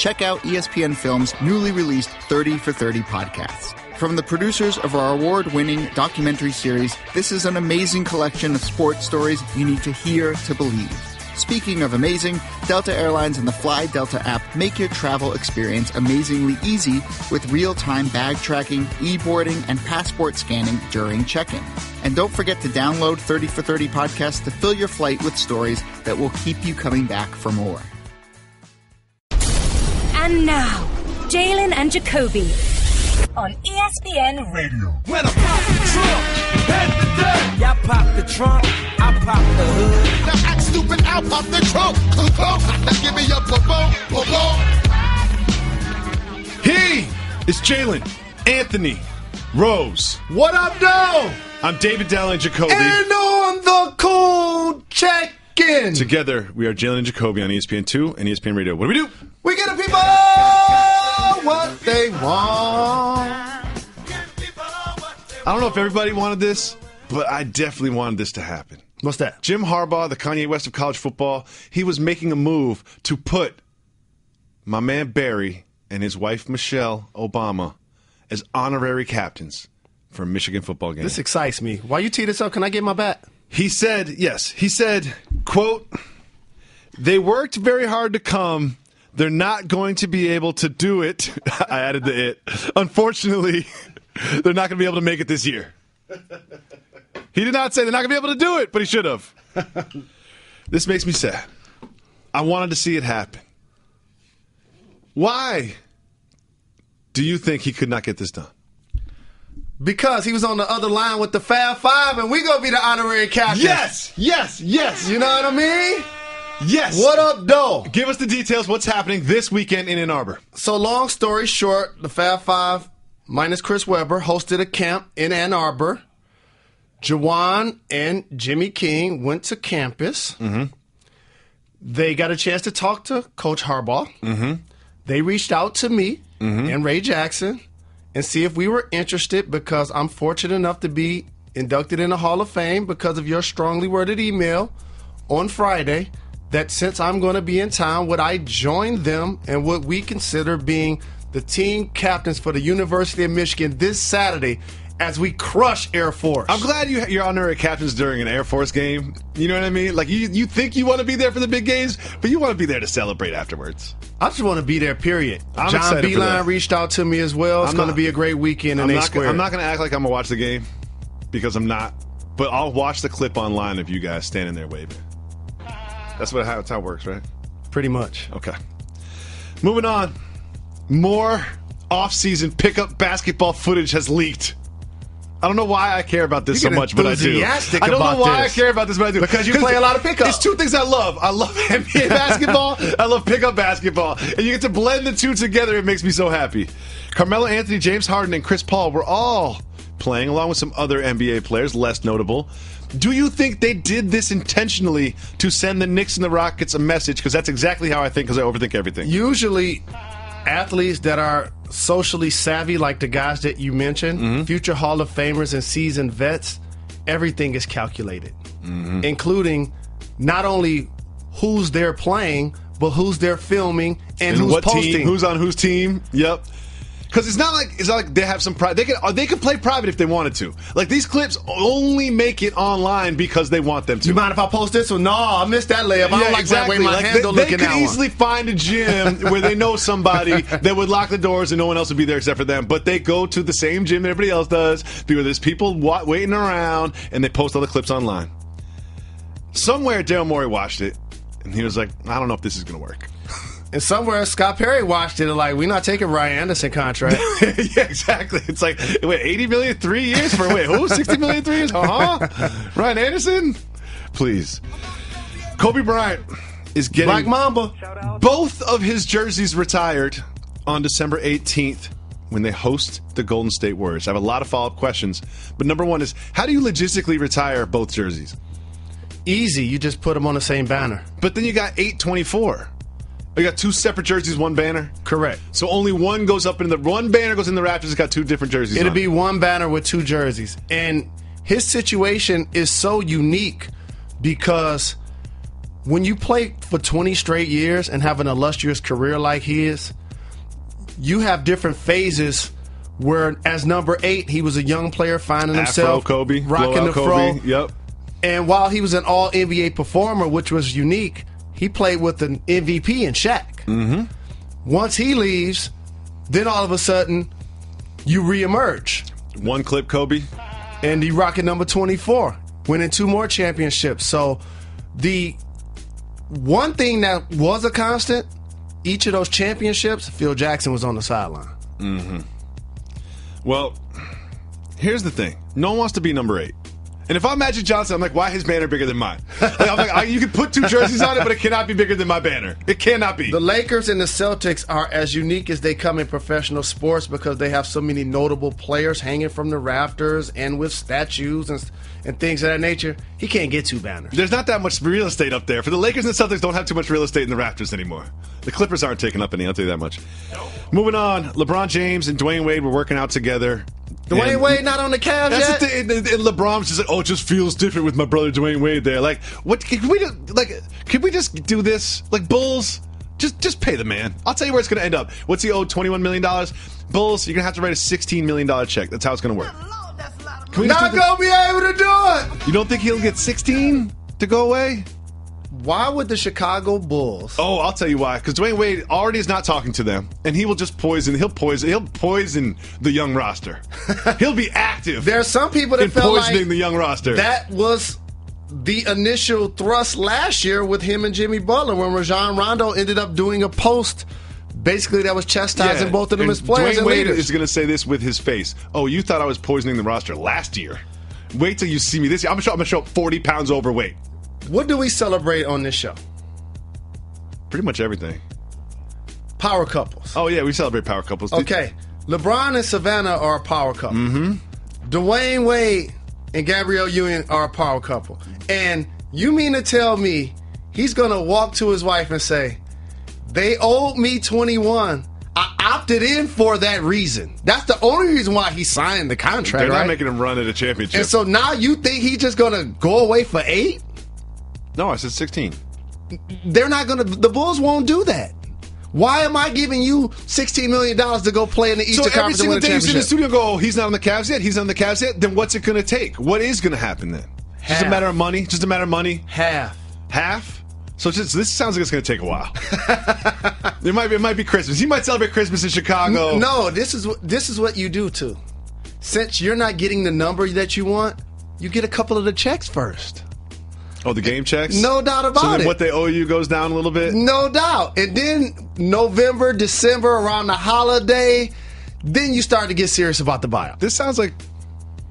check out ESPN Film's newly released 30 for 30 podcasts. From the producers of our award-winning documentary series, this is an amazing collection of sports stories you need to hear to believe. Speaking of amazing, Delta Airlines and the Fly Delta app make your travel experience amazingly easy with real-time bag tracking, e-boarding, and passport scanning during check-in. And don't forget to download 30 for 30 podcasts to fill your flight with stories that will keep you coming back for more. And now, Jalen and Jacoby on ESPN Radio. When I pop the trunk, head to death. Y'all pop the trunk, I pop the hood. Now act stupid, I'll pop the trunk. Give me your po-po. He is Jalen Anthony Rose. What up, though? I'm David Jacoby. And on the cool check-in. Together, we are Jalen Jacoby on ESPN2 and ESPN Radio. What do? We get the people what they want. I don't know if everybody wanted this, but I definitely wanted this to happen. What's that? Jim Harbaugh, the Kanye West of college football, he was making a move to put my man Barry and his wife Michelle Obama as honorary captains for a Michigan football game. This excites me. Why you tee this up? Can I get my bat? He said, quote, they worked very hard to come. They're not going to be able to do it. I added the it. Unfortunately, they're not going to be able to make it this year. He did not say they're not going to be able to do it, but he should have. This makes me sad. I wanted to see it happen. Why do you think he could not get this done? Because he was on the other line with the Fab Five, and we going to be the honorary captains. Yes. You know what I mean? Yes. What up, though? Give us the details. What's happening this weekend in Ann Arbor? So long story short, the Fab Five, minus Chris Webber, hosted a camp in Ann Arbor. Jawan and Jimmy King went to campus. Mm-hmm. They got a chance to talk to Coach Harbaugh. Mm-hmm. They reached out to me and Ray Jackson and see if we were interested because I'm fortunate enough to be inducted in the Hall of Fame because of your strongly worded email on Friday that since I'm going to be in town, would I join them and what we consider being the team captains for the University of Michigan this Saturday as we crush Air Force. I'm glad you're honorary captains during an Air Force game. You know what I mean? Like, you think you want to be there for the big games, but you want to be there to celebrate afterwards. I just want to be there, period. I'm John Beeline reached out to me as well. It's going to be a great weekend in A Square. I'm not going to act like I'm going to watch the game because I'm not, but I'll watch the clip online of you guys standing there waving. That's how it works, right? Pretty much. Okay. Moving on. More off-season pickup basketball footage has leaked. I don't know why I care about this so much, but I do. I don't know why I care about this, but I do. Because you play a lot of pickup. There's two things I love. I love NBA basketball. I love pickup basketball. And you get to blend the two together. It makes me so happy. Carmelo Anthony, James Harden, and Chris Paul were all playing, along with some other NBA players, less notable. Do you think they did this intentionally to send the Knicks and the Rockets a message? Because that's exactly how I think, because I overthink everything. Usually, athletes that are socially savvy, like the guys that you mentioned, future Hall of Famers and seasoned vets, everything is calculated, including not only who's they're playing, but who's they're filming and who's what posting. Team, who's on whose team. Yep. Because it's not like they have some pride. They could play private if they wanted to. Like, these clips only make it online because they want them to. You mind if I post this one? No, I missed that layup. I don't like exactly. that way my handle looking. They could easily find a gym where they know somebody that would lock the doors and no one else would be there except for them. But they go to the same gym that everybody else does because there's people waiting around, and they post all the clips online. Somewhere Daryl Morey watched it, and he was like, I don't know if this is going to work. And somewhere Scott Perry watched it and like, we're not taking Ryan Anderson contract. Yeah, exactly. It's like, wait, $80 million 3 years for who? $60 million 3 years? Ryan Anderson? Please. Kobe Bryant is getting Black Mamba. Both of his jerseys retired on December 18th when they host the Golden State Warriors. I have a lot of follow-up questions, but number one is, how do you logistically retire both jerseys? Easy. You just put them on the same banner. But then you got 824. You got two separate jerseys, one banner? Correct. So only one goes up in one banner goes in the rafters. It's got two different jerseys. It'll be one banner with two jerseys. And his situation is so unique because when you play for 20 straight years and have an illustrious career like his, you have different phases where, as number 8, he was a young player finding himself. Afro Kobe. Rocking the Kobe. fro. Yep. And while he was an all-NBA performer, which was unique, he played with an MVP in Shaq. Mm-hmm. Once he leaves, then all of a sudden, you reemerge. One clip, Kobe. And he rocking number 24, winning 2 more championships. So the one thing that was a constant, each of those championships, Phil Jackson was on the sideline. Mm-hmm. Well, here's the thing. No one wants to be number 8. And if I'm Magic Johnson, I'm like, why his banner bigger than mine? I'm like, you can put 2 jerseys on it, but it cannot be bigger than my banner. It cannot be. The Lakers and the Celtics are as unique as they come in professional sports because they have so many notable players hanging from the rafters and with statues and things of that nature. He can't get 2 banners. There's not that much real estate up there. For the Lakers and the Celtics, don't have too much real estate in the rafters anymore. The Clippers aren't taking up any, I'll tell you that much. No. Moving on, LeBron James and Dwayne Wade were working out together. Dwayne Wade not on the Cavs that's yet? The thing. And LeBron's just like, oh, it just feels different with my brother Dwayne Wade there. Like, what can we do? Like, can we just do this? Like, Bulls, just pay the man. I'll tell you where it's going to end up. What's he owed? $21 million. Bulls, you're going to have to write a $16 million check. That's how it's going to work. Not going to be able to do it. You don't think he'll get 16 to go away? Why would the Chicago Bulls? Oh, I'll tell you why. Because Dwayne Wade already is not talking to them, and he will just poison. He'll poison the young roster. He'll be active. There are some people that in felt poisoning like the young roster. That was the initial thrust last year with him and Jimmy Butler when Rajon Rondo ended up doing a post. Basically, that was chastising both of them as players Dwayne and Wade leaders. is going to say this with his face. Oh, you thought I was poisoning the roster last year. Wait till you see me this year. I'm going to show up 40 pounds overweight. What do we celebrate on this show? Pretty much everything. Power couples. Oh, yeah, we celebrate power couples. Okay. LeBron and Savannah are a power couple. Mm-hmm. Dwayne Wade and Gabrielle Union are a power couple. And you mean to tell me he's going to walk to his wife and say, they owed me 21. I opted in for that reason. That's the only reason why he signed the contract, They're right? not making him run at a championship. And so now you think he's just going to go away for 8? No, I said 16. They're not going to. The Bulls won't do that. Why am I giving you $16 million to go play in the Eastern Conference and win a championship? So every single day you sit in the studio and go, oh, he's not on the Cavs yet, he's not on the Cavs yet, then what's it going to take? What is going to happen then? Just a matter of money? Just a matter of money? Half. So this sounds like it's going to take a while. It might be Christmas. He might celebrate Christmas in Chicago. No, this is what you do too. Since you're not getting the number that you want, you get a couple of the checks first. Oh, the game checks? No doubt about it. So then what they owe you goes down a little bit? No doubt. And then November, December, around the holiday, then you start to get serious about the buyout. This sounds like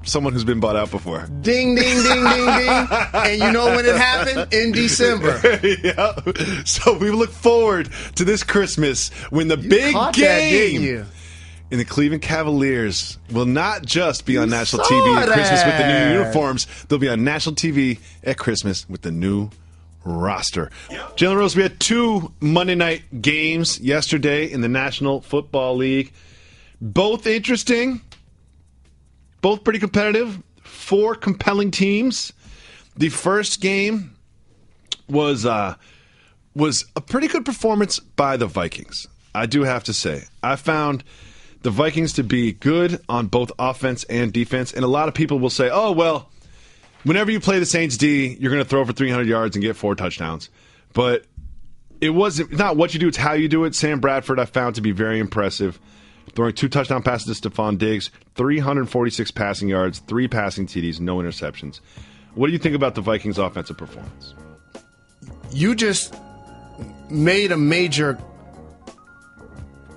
someone who's been bought out before. Ding, ding, ding, ding, ding. And you know when it happened? In December. Yeah. So we look forward to this Christmas when the big game in the Cleveland Cavaliers will not just be on national TV at Christmas with the new uniforms. They'll be on national TV at Christmas with the new roster. Yep. Jalen Rose, we had 2 Monday night games yesterday in the National Football League. Both interesting. Both pretty competitive. 4 compelling teams. The first game was a pretty good performance by the Vikings. I do have to say. I found the Vikings to be good on both offense and defense. And a lot of people will say, oh, well, whenever you play the Saints D, you're going to throw for 300 yards and get 4 touchdowns. But it's not what you do, it's how you do it. Sam Bradford I found to be very impressive. Throwing 2 touchdown passes to Stephon Diggs, 346 passing yards, 3 passing TDs, no interceptions. What do you think about the Vikings' offensive performance? You just made a major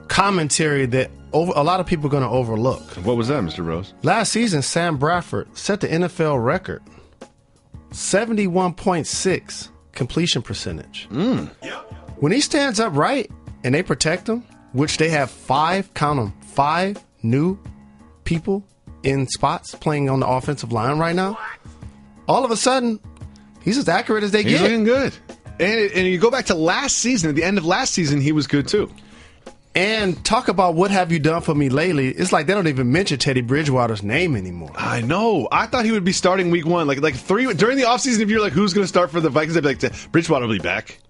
commentary that a lot of people are going to overlook. What was that, Mr. Rose? Last season, Sam Bradford set the NFL record, 71.6 completion percentage. When he stands up right and they protect him, which they have 5 new people in spots playing on the offensive line right now, all of a sudden, he's as accurate as they get. He's looking good. And you go back to last season, at the end of last season, he was good too. And talk about what have you done for me lately. It's like they don't even mention Teddy Bridgewater's name anymore. I know. I thought he would be starting week 1. Like 3 during the offseason, if you're like, who's going to start for the Vikings, I'd be like, Bridgewater will be back.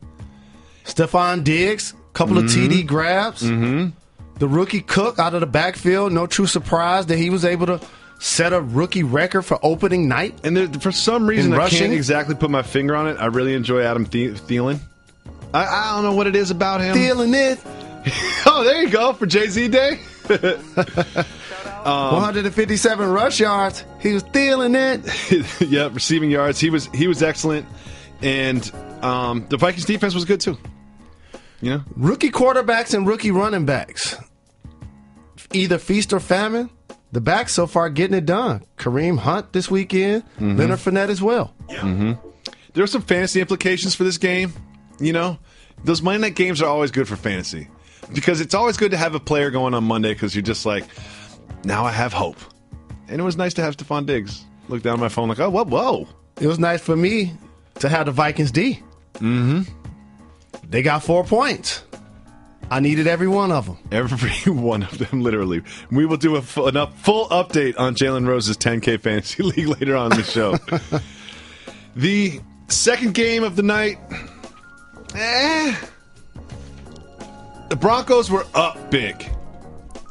Stephon Diggs, couple of TD grabs. The rookie Cook out of the backfield. No true surprise that he was able to set a rookie record for opening night. And for some reason, I rushing. can't exactly put my finger on it. I really enjoy Adam Thielen. I don't know what it is about him. Feeling it. Oh, there you go for Jay-Z Day. 157 rush yards. He was stealing it. Yeah, receiving yards. He was excellent, and the Vikings defense was good too. You know, Rookie quarterbacks and rookie running backs, either feast or famine. The backs so far getting it done. Kareem Hunt this weekend. Leonard Fournette as well. There are some fantasy implications for this game. You know, those Monday night games are always good for fantasy. Because it's always good to have a player going on Monday because you're just like, now I have hope. And it was nice to have Stephon Diggs. Look down at my phone like, oh, whoa. It was nice for me to have the Vikings D. They got 4 points. I needed every one of them. Every one of them, literally. We will do a full update on Jalen Rose's 10K Fantasy League later on in the show. The second game of the night, the Broncos were up big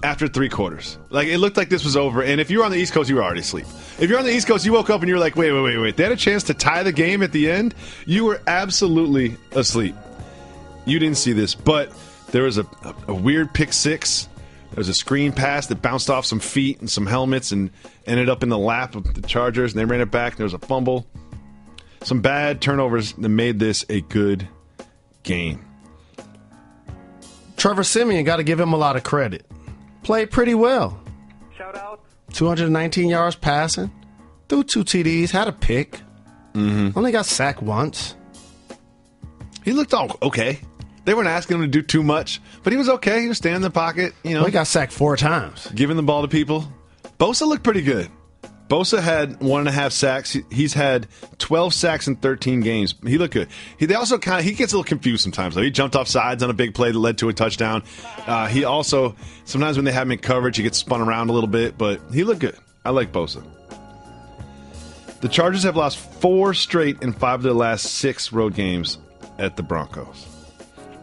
after 3 quarters. Like, it looked like this was over. And if you were on the East Coast, you were already asleep. If you're on the East Coast, you woke up and you were like, wait. They had a chance to tie the game at the end. You were absolutely asleep. You didn't see this, but there was a weird pick six. There was a screen pass that bounced off some feet and some helmets and ended up in the lap of the Chargers, and they ran it back. There was a fumble. Some bad turnovers that made this a good game. Trevor Siemian, got to give him a lot of credit. Played pretty well. Shout out. 219 yards passing. Threw 2 TDs. Had a pick. Only got sacked once. He looked all okay. They weren't asking him to do too much, but he was okay. He was standing in the pocket, you know. Well, he got sacked 4 times. Giving the ball to people. Bosa looked pretty good. Bosa had 1.5 sacks. He's had 12 sacks in 13 games. He looked good. They also he gets a little confused sometimes, though. He jumped off sides on a big play that led to a touchdown. He also, sometimes when they have him in coverage, he gets spun around a little bit, but he looked good. I like Bosa. The Chargers have lost 4 straight in 5 of their last 6 road games at the Broncos.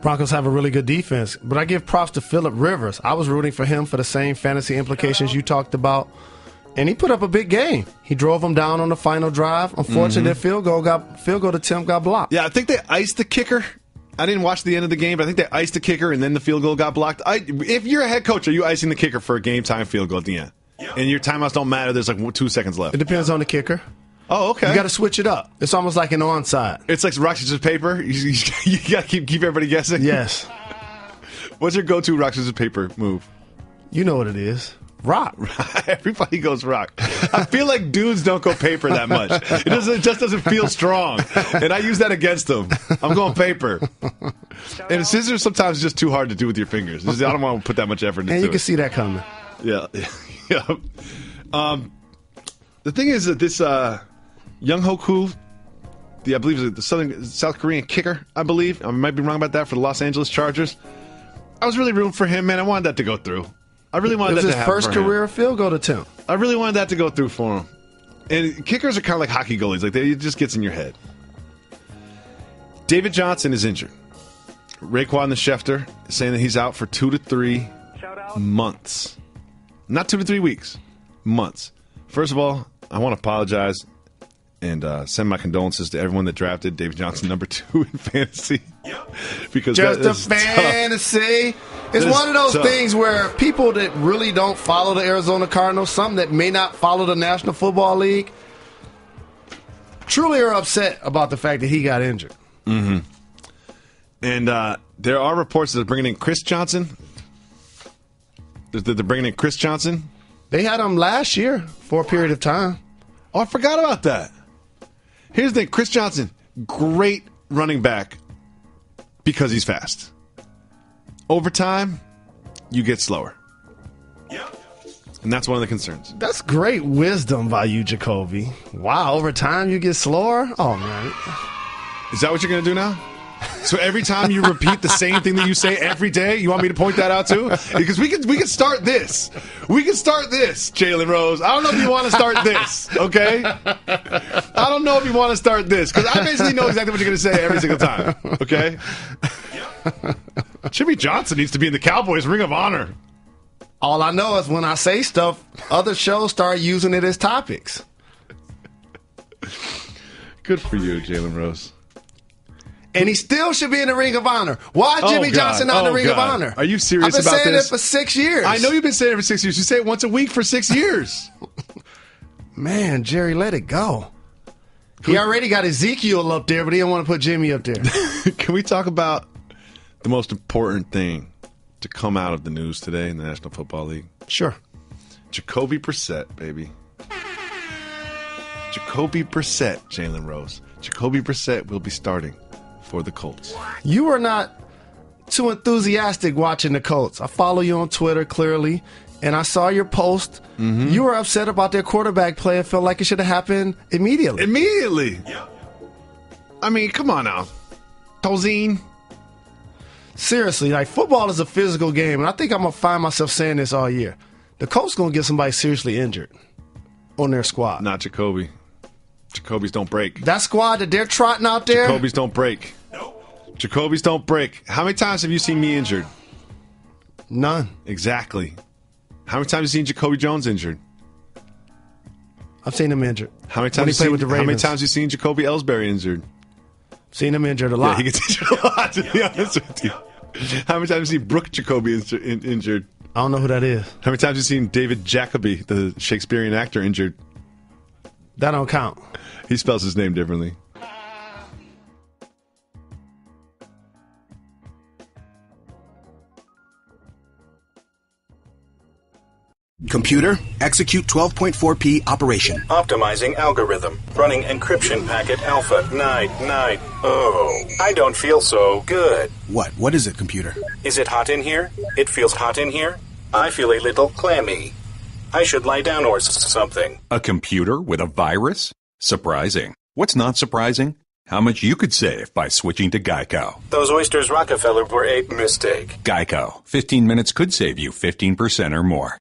Broncos have a really good defense, but I give props to Phillip Rivers. I was rooting for him for the same fantasy implications you talked about, and he put up a big game. He drove them down on the final drive. Unfortunately, their field goal attempt got blocked. Yeah, I think they iced the kicker. I didn't watch the end of the game, but I think they iced the kicker, and then the field goal got blocked. If you're a head coach, are you icing the kicker for a game-time field goal at the end? And your timeouts don't matter. There's like 2 seconds left. It depends on the kicker. Oh, okay. You got to switch it up. It's almost like an onside. It's like rock, scissors, paper. You got to keep everybody guessing. Yes. What's your go-to rock, scissors, paper move? You know what it is. Rock. Everybody goes rock. I feel like dudes don't go paper that much. It just doesn't feel strong. And I use that against them. I'm going paper. And scissors sometimes is just too hard to do with your fingers. I don't want to put that much effort into it. And you can see that coming. Yeah. The thing is that this Young Hoku, I believe is the South Korean kicker, I believe. I might be wrong about that, for the Los Angeles Chargers. I was really rooting for him, man. I wanted that to go through. I really wanted that to happen. It was his first career field goal attempt. I really wanted that to go through for him. And kickers are kind of like hockey goalies. Like, it just gets in your head. David Johnson is injured. Raekwon the Schefter is saying that he's out for 2 to 3 months. Not 2 to 3 weeks. Months. First of all, I want to apologize and send my condolences to everyone that drafted David Johnson number 2 in fantasy. Because just a fantasy. It's one of those things where people that really don't follow the Arizona Cardinals, some that may not follow the National Football League, truly are upset about the fact that he got injured. And there are reports that are bringing in Chris Johnson. That they're bringing in Chris Johnson. They had him last year for a period of time. Oh, I forgot about that. Here's the thing. Chris Johnson, great running back because he's fast. Over time, you get slower. And that's one of the concerns. That's great wisdom by you, Jacoby. Wow, over time you get slower? Oh, man. Is that what you're going to do now? So every time you repeat the same thing that you say every day, you want me to point that out too? Because we can start this. We can start this, Jalen Rose. I don't know if you want to start this, okay? I don't know if you want to start this, because I basically know exactly what you're going to say every single time, okay? Jimmy Johnson needs to be in the Cowboys Ring of Honor. All I know is when I say stuff, other shows start using it as topics. Good for you, Jalen Rose. And he still should be in the Ring of Honor. Why is Jimmy Johnson not in the Ring of Honor? Are you serious about this? I've been saying it for 6 years. I know you've been saying it for 6 years. You say it once a week for 6 years. Man, Jerry, let it go. He already got Ezekiel up there, but he don't want to put Jimmy up there. Can we talk about the most important thing to come out of the news today in the National Football League? Sure. Jacoby Brissett, baby. Jacoby Brissett, Jalen Rose. Jacoby Brissett will be starting for the Colts. You are not too enthusiastic watching the Colts. I follow you on Twitter, clearly, and I saw your post. Mm-hmm. You were upset about their quarterback play and felt like it should have happened immediately. Immediately? Yep. I mean, come on now. Tozine. Seriously, like, football is a physical game, and I think I'm going to find myself saying this all year. The Colts going to get somebody seriously injured on their squad. Not Jacoby. Jacobys don't break. That squad that they're trotting out there? Jacobys don't break. Nope. Jacobys don't break. How many times have you seen me injured? None. Exactly. How many times have you seen Jacoby Jones injured? I've seen him injured. How many times have you seen Jacoby Ellsbury injured? Seen him injured a lot. Yeah, he gets injured a lot, to be honest with you. How many times have you seen Brooke Jacoby injured? I don't know who that is. How many times have you seen David Jacoby, the Shakespearean actor, injured? That don't count. He spells his name differently. Computer, execute 12.4p operation. Optimizing algorithm. Running encryption packet alpha. Night. Oh, I don't feel so good. What is it, computer? Is it hot in here? It feels hot in here. I feel a little clammy. I should lie down or something. A computer with a virus? Surprising. What's not surprising? How much you could save by switching to Geico. Those oysters Rockefeller were a mistake. Geico. 15 minutes could save you 15% or more.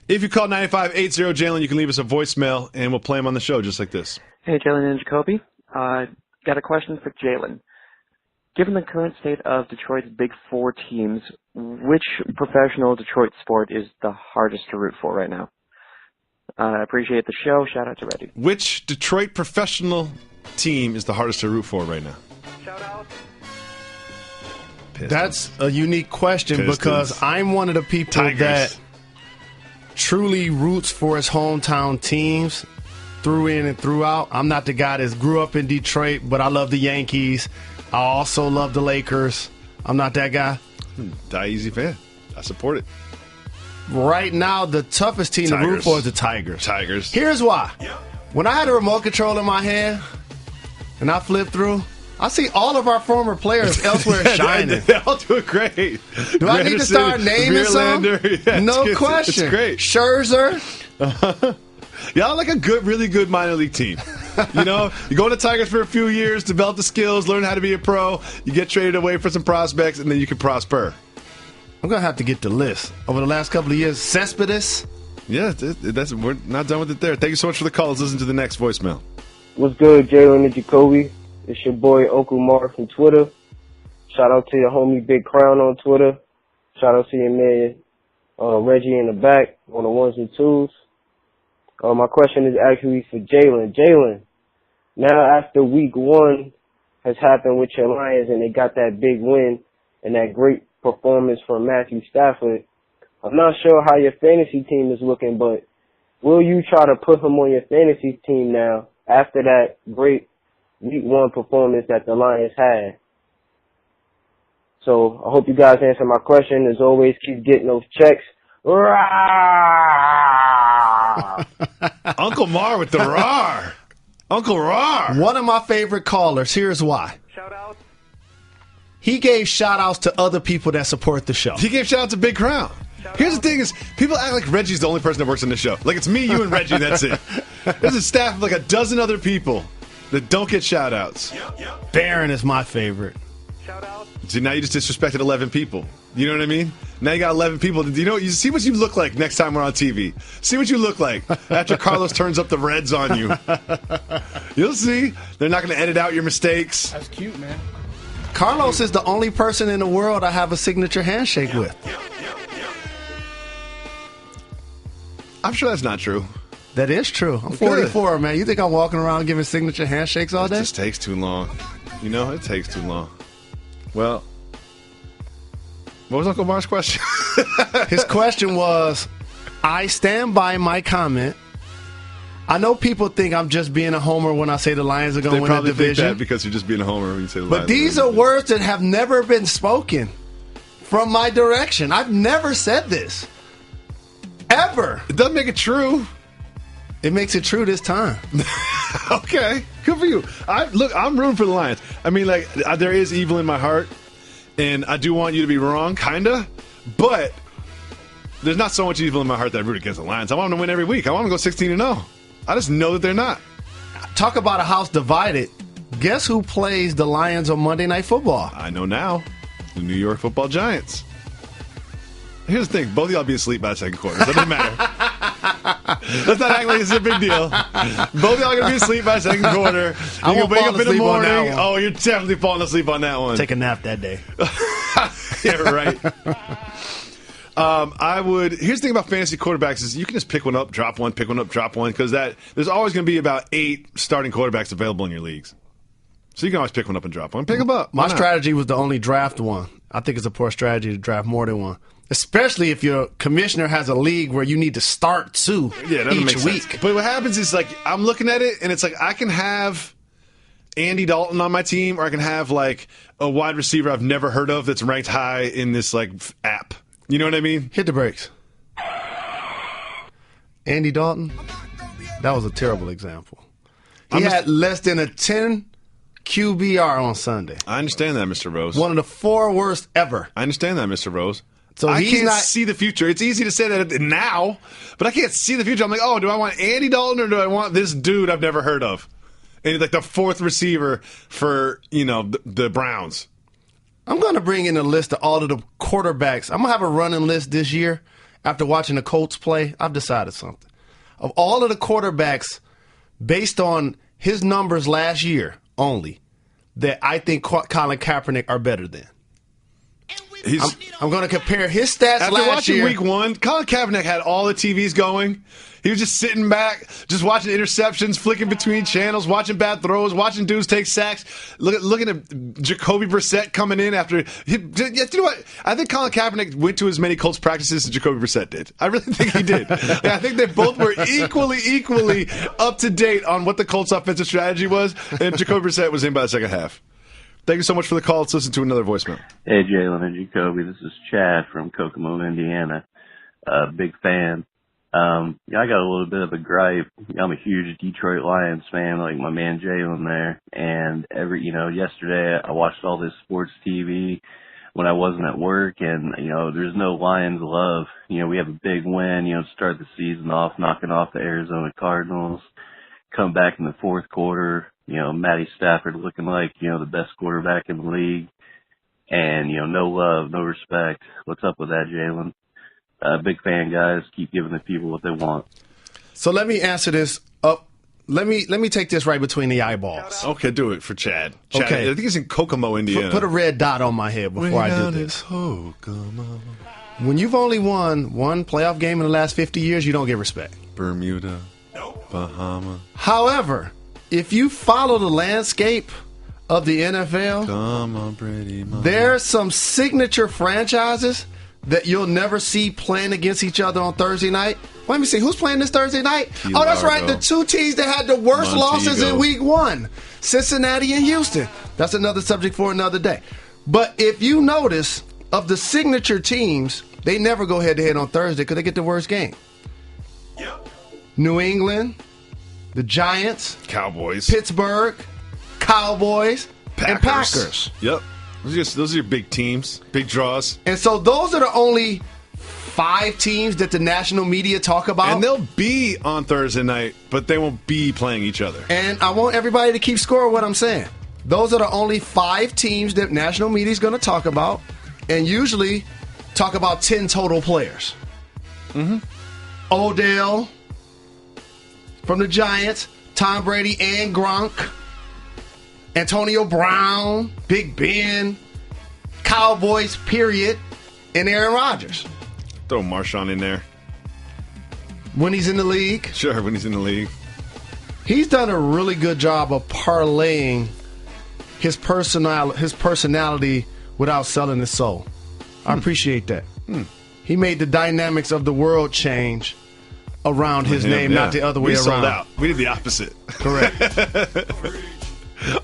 If you call 9580 Jalen, you can leave us a voicemail, and we'll play them on the show just like this. Hey, Jalen and Jacoby. Got a question for Jalen. Given the current state of Detroit's Big Four teams, which professional Detroit sport is the hardest to root for right now? I appreciate the show. Shout out to Reggie. Which Detroit professional team is the hardest to root for right now? Shout out. Pistons. That's a unique question because I'm one of the people that truly roots for his hometown teams through in and throughout. I'm not the guy that grew up in Detroit, but I love the Yankees. I also love the Lakers. I'm not that guy. Die easy fan. I support it. Right now, the toughest team to root for is the Tigers. Here's why. When I had a remote control in my hand and I flip through, I see all of our former players elsewhere shining. They all do great. Do I need to start naming some? Yeah, no question. It's great. Scherzer. Y'all like a really good minor league team. You know, you go to Tigers for a few years, develop the skills, learn how to be a pro. You get traded away for some prospects, and then you can prosper. I'm going to have to get the list. Over the last couple of years, Cespedes. Yeah, we're not done with it there. Thank you so much for the call. Let's listen to the next voicemail. What's good, Jalen and Jacoby? It's your boy, Uncle Mar from Twitter. Shout out to your homie Big Crown on Twitter. Shout out to your man, Reggie in the back on the ones and twos. My question is actually for Jalen. Jalen, now after week 1 has happened with your Lions and they got that big win and that great performance from Matthew Stafford, I'm not sure how your fantasy team is looking, but will you try to put him on your fantasy team now after that great week 1 performance that the Lions had? So I hope you guys answer my question. As always, keep getting those checks. Uncle Mar with the roar. Uncle Roar. One of my favorite callers. Here's why. Shout out. He gave shout outs to other people that support the show. He gave shout out to Big Crown. Here's the thing is, people act like Reggie's the only person that works on the show. Like it's me, you, and Reggie, that's it. There's a staff of like a dozen other people that don't get shout-outs. Barron is my favorite. See, now you just disrespected 11 people. You know what I mean? Now you got 11 people. You see what you look like next time we're on TV. See what you look like after Carlos turns up the reds on you. You'll see. They're not going to edit out your mistakes. That's cute, man. Carlos is the only person in the world I have a signature handshake with. I'm sure that's not true. That is true. I'm 44, man. You think I'm walking around giving signature handshakes all day? It just takes too long. You know, it takes too long. Well, what was Uncle Mar's question? His question was, I stand by my comment. I know people think I'm just being a homer when I say the Lions are going to win the division. Think that because you're just being a homer when you say the Lions. But these are words that have never been spoken from my direction. I've never said this. Ever. It doesn't make it true. It makes it true this time. Okay. Good for you. I'm rooting for the Lions. I mean, like, there is evil in my heart, and I do want you to be wrong, kind of, but there's not so much evil in my heart that I root against the Lions. I want them to win every week. I want them to go 16-0. I just know that they're not. Talk about a house divided. Guess who plays the Lions on Monday Night Football? I know now. The New York Football Giants. Here's the thing. Both of y'all be asleep by the second quarter. So it doesn't matter. Let's not act like it's a big deal. Both of y'all are going to be asleep by the second quarter. I You're won't wake fall up in the asleep on that morning. one. Oh, you're definitely falling asleep on that one. Take a nap that day. Yeah, right. Here's the thing about fantasy quarterbacks is you can just pick one up, drop one, pick one up, drop one, because there's always going to be about 8 starting quarterbacks available in your leagues. So you can always pick one up and drop one. Pick them up. My strategy was to only draft one. I think it's a poor strategy to draft more than one. Especially if your commissioner has a league where you need to start 2 each week. Sense. But what happens is, like, I'm looking at it, and it's like I can have Andy Dalton on my team, or I can have, like, a wide receiver I've never heard of that's ranked high in this, like, app. You know what I mean? Hit the brakes. Andy Dalton, that was a terrible example. He had less than a 10 QBR on Sunday. I understand that, Mr. Rose. One of the 4 worst ever. I understand that, Mr. Rose. So I can't see the future. It's easy to say that now, but I can't see the future. I'm like, oh, do I want Andy Dalton or do I want this dude I've never heard of? And he's like the 4th receiver for, the Browns. I'm going to bring in a list of all of the quarterbacks. I'm going to have a running list this year after watching the Colts play. I've decided something. Of all of the quarterbacks, based on his numbers last year only, that I think Colin Kaepernick are better than. I'm going to compare his stats after last year. After watching week 1, Colin Kaepernick had all the TVs going. He was just sitting back, just watching interceptions, flicking between channels, watching bad throws, watching dudes take sacks, looking at Jacoby Brissett coming in after. You know what? I think Colin Kaepernick went to as many Colts practices as Jacoby Brissett did. I really think he did. I think they both were equally up to date on what the Colts' offensive strategy was, and Jacoby Brissett was in by the second half. Thank you so much for the call. Let's listen to another voicemail. Hey, Jalen and Jacoby. This is Chad from Kokomo, Indiana. Big fan. I got a little bit of a gripe. I'm a huge Detroit Lions fan, like my man Jalen there. And yesterday I watched all this sports TV when I wasn't at work, and there's no Lions love. We have a big win. To start the season off, knocking off the Arizona Cardinals. Come back in the fourth quarter. Matty Stafford looking like, the best quarterback in the league. And, no love, no respect. What's up with that, Jalen? Big fan, guys. Keep giving the people what they want. So let me answer this up. Let me take this right between the eyeballs. Okay, do it for Chad. Okay. I think he's in Kokomo, Indiana. Put a red dot on my head before I do this. Kokomo. When you've only won one playoff game in the last 50 years, you don't get respect. Bermuda. Bahama. However, if you follow the landscape of the NFL, come on, Brady, there's some signature franchises that you'll never see playing against each other on Thursday night. Let me see, who's playing this Thursday night? Oh, that's right, the 2 teams that had the worst losses in week 1, Cincinnati and Houston. That's another subject for another day. But if you notice, of the signature teams, they never go head-to-head on Thursday because they get the worst game. Yep. New England, the Giants, Cowboys, Pittsburgh, Cowboys, and Packers. Yep. Those are your big teams, big draws. And so those are the only 5 teams that the national media talk about. And they'll be on Thursday night, but they won't be playing each other. And I want everybody to keep score of what I'm saying. Those are the only 5 teams that national media is going to talk about, and usually talk about 10 total players. Odell from the Giants, Tom Brady and Gronk, Antonio Brown, Big Ben, Cowboys, period, and Aaron Rodgers. Throw Marshawn in there. When he's in the league. Sure, when he's in the league. He's done a really good job of parlaying his personality without selling his soul. I appreciate that. He made the dynamics of the world change around his name, not the other way around. We sold out. We did the opposite. Correct.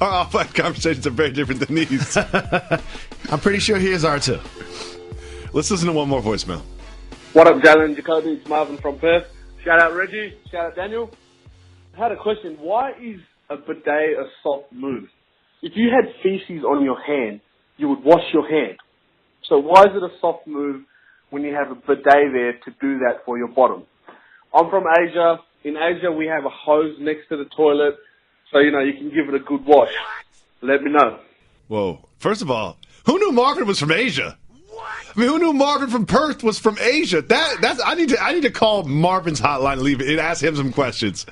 Our off-air conversations are very different than these. I'm pretty sure his are too. Let's listen to one more voicemail. What up, Jalen Jacoby? It's Marvin from Perth. Shout out Reggie. Shout out Daniel. I had a question. Why is a bidet a soft move? If you had feces on your hand, you would wash your hand. So why is it a soft move when you have a bidet there to do that for your bottom? I'm from Asia. In Asia, we have a hose next to the toilet, so, you can give it a good wash. Let me know. Whoa. First of all, who knew Marvin was from Asia? I mean, who knew Marvin from Perth was from Asia? I need to call Marvin's hotline and ask him some questions.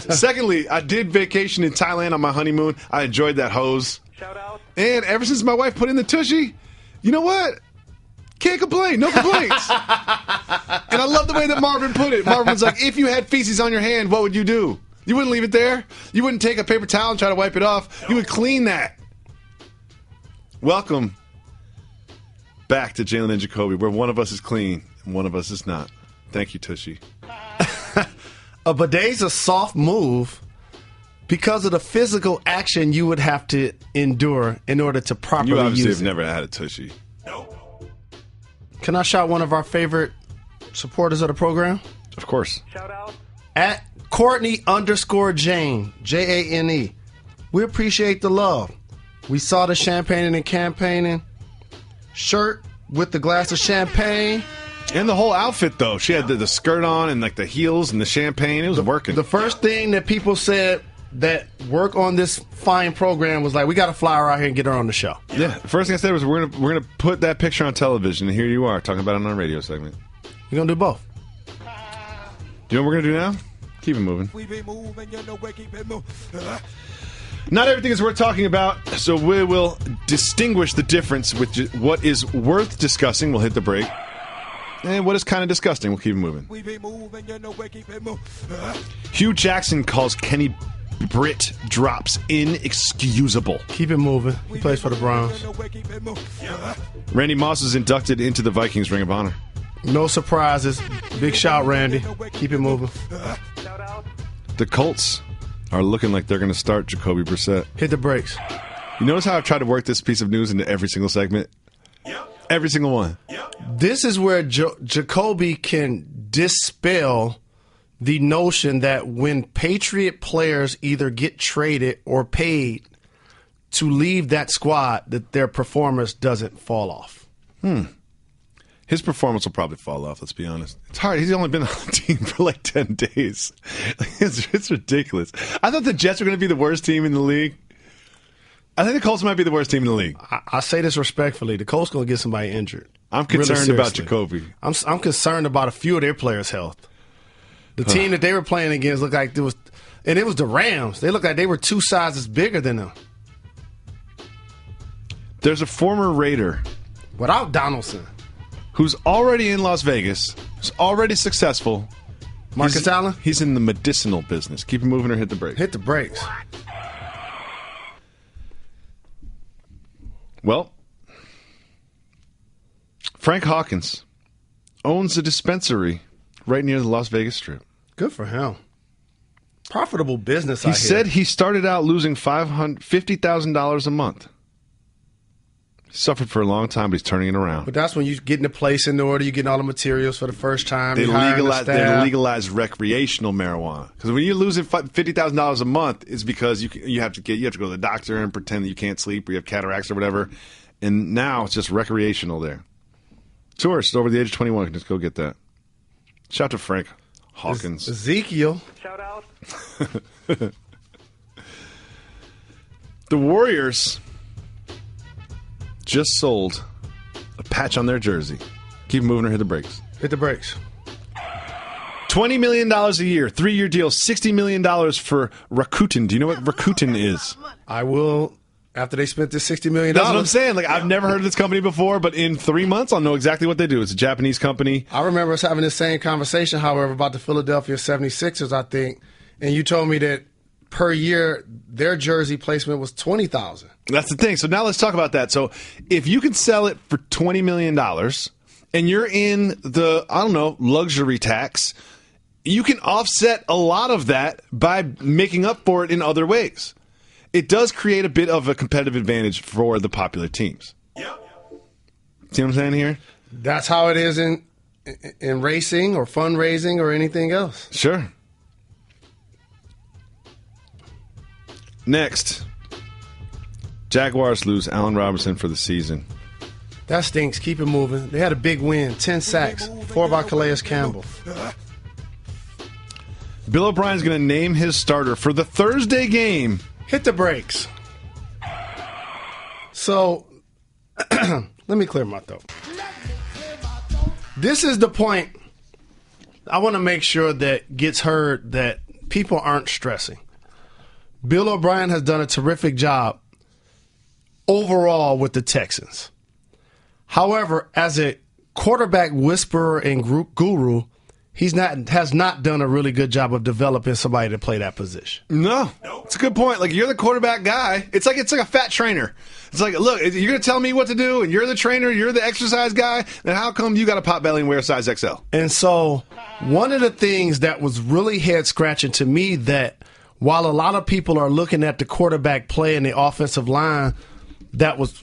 Secondly, I did vacation in Thailand on my honeymoon. I enjoyed that hose. Shout out. And ever since my wife put in the tushy, you know what? Can't complain. No complaints. And I love the way that Marvin put it. Marvin was like, if you had feces on your hand, what would you do? You wouldn't leave it there. You wouldn't take a paper towel and try to wipe it off. You would clean that. Welcome back to Jalen and Jacoby, where one of us is clean and one of us is not. Thank you, Tushy. A bidet's a soft move because of the physical action you would have to endure in order to properly use it. You obviously have never had a Tushy. Can I shout one of our favorite supporters of the program? Of course. Shout out. At Courtney_Jane, Jane. We appreciate the love. We saw the champagning and campaigning. Shirt with the glass of champagne. And the whole outfit, though. She had the skirt on and like the heels and the champagne. It was working. The first thing that people said that work on this fine program was like, we got to fly her out here and get her on the show. Yeah. The first thing I said was we're gonna put that picture on television, and here you are talking about it on our radio segment. We're going to do both. Do you know what we're going to do now? Keep it moving. Not everything is worth talking about, so we will distinguish the difference with what is worth discussing. We'll hit the break. And what is kind of disgusting, we'll keep it moving. Hugh Jackson calls Kenny Britt drops inexcusable. Keep it moving. He plays for the Browns. Randy Moss is inducted into the Vikings Ring of Honor. No surprises. Big shout, Randy. Keep it moving. The Colts are looking like they're going to start Jacoby Brissett. Hit the brakes. You notice how I've tried to work this piece of news into every single segment? Every single one. This is where Jacoby can dispel the notion that when Patriot players either get traded or paid to leave that squad, that their performance doesn't fall off. His performance will probably fall off, let's be honest. It's hard. He's only been on the team for like 10 days. It's ridiculous. I thought the Jets were going to be the worst team in the league. I think the Colts might be the worst team in the league. I say this respectfully. The Colts going to get somebody injured. I'm concerned about Jacoby. I'm concerned about a few of their players' health. The team that they were playing against looked like it was the Rams. They looked like they were 2 sizes bigger than them. There's a former Raider. Without Donaldson. Who's already in Las Vegas, who's already successful. Marcus Allen? He's in the medicinal business. Keep it moving or hit the brakes. Hit the brakes. Well, Frank Hawkins owns a dispensary right near the Las Vegas Strip. Good for him. Profitable business, He said he started out losing $50,000 a month. He suffered for a long time, but he's turning it around. But that's when you're getting the place in order, you're getting all the materials for the first time. They legalized recreational marijuana. Because when you're losing $50,000 a month, it's because you have to go to the doctor and pretend that you can't sleep or you have cataracts or whatever. And now it's just recreational there. Tourists over the age of 21 can just go get that. Shout out to Frank Hawkins. Ezekiel. Shout out. The Warriors just sold a patch on their jersey. Keep moving or hit the brakes. Hit the brakes. $20 million a year, 3-year deal, $60 million for Rakuten. Do you know what Rakuten is? I will, after they spent this $60 million. That's what I'm saying. Like, I've never heard of this company before, but in 3 months, I'll know exactly what they do. It's a Japanese company. I remember us having the same conversation, however, about the Philadelphia 76ers, I think, and you told me that per year, their jersey placement was $20,000. That's the thing. So now let's talk about that. So if you can sell it for $20 million and you're in the, I don't know, luxury tax, you can offset a lot of that by making up for it in other ways. It does create a bit of a competitive advantage for the popular teams. Yep. See what I'm saying here? That's how it is in racing or fundraising or anything else. Sure. Next, Jaguars lose Allen Robinson for the season. That stinks. Keep it moving. They had a big win, 10 sacks, 4 by Calais Campbell. Bill O'Brien's going to name his starter for the Thursday game. Hit the brakes. So, let me clear my throat. This is the point I want to make sure that gets heard, that people aren't stressing. Bill O'Brien has done a terrific job overall with the Texans. However, as a quarterback whisperer and guru, has not done a really good job of developing somebody to play that position. No, it's a good point. Like, you're the quarterback guy. It's like a fat trainer. It's like, look, you're going to tell me what to do, and you're the trainer, you're the exercise guy, then how come you got a pot belly and wear a size XL? And so one of the things that was really head-scratching to me, that while a lot of people are looking at the quarterback play and the offensive line that was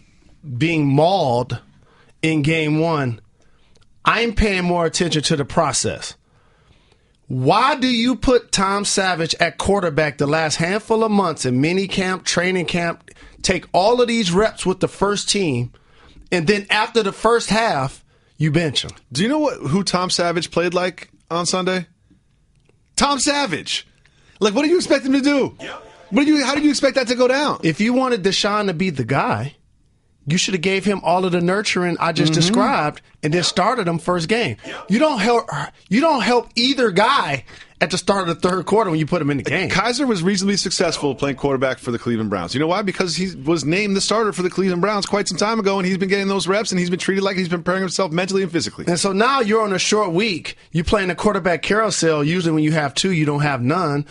being mauled in game one, I'm paying more attention to the process. Why do you put Tom Savage at quarterback the last handful of months in mini camp, training camp, take all of these reps with the first team, and then after the first half, you bench him? Do you know who Tom Savage played like on Sunday? Tom Savage. Like, what do you expect him to do? How did you expect that to go down? If you wanted Deshaun to be the guy, you should have gave him all of the nurturing I just described and then started him first game. You don't help either guy at the start of the third quarter when you put him in the game. Kaiser was reasonably successful playing quarterback for the Cleveland Browns. You know why? Because he was named the starter for the Cleveland Browns quite some time ago, and he's been getting those reps, and he's been treated like he's been preparing himself mentally and physically. And so now you're on a short week. You're playing a quarterback carousel. Usually when you have two, you don't have none.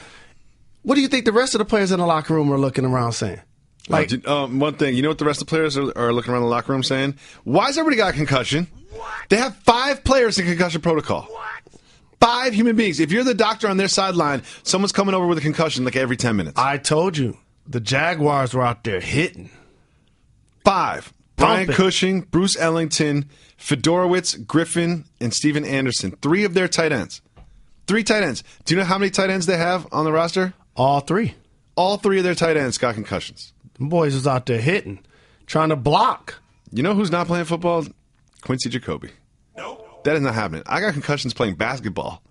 What do you think the rest of the players in the locker room are looking around saying? Like, one thing, you know what the rest of the players are looking around the locker room saying? Why has everybody got a concussion? They have 5 players in concussion protocol. 5 human beings. If you're the doctor on their sideline, someone's coming over with a concussion like every 10 minutes. I told you, the Jaguars were out there hitting. 5. Brian Cushing, Bruce Ellington, Fedorowicz, Griffin, and Steven Anderson. 3 of their tight ends. 3 tight ends. Do you know how many tight ends they have on the roster? All 3. All 3 of their tight ends got concussions. Them boys was out there hitting, trying to block. You know who's not playing football? Quincy Jacoby. Nope. That is not happening. I got concussions playing basketball.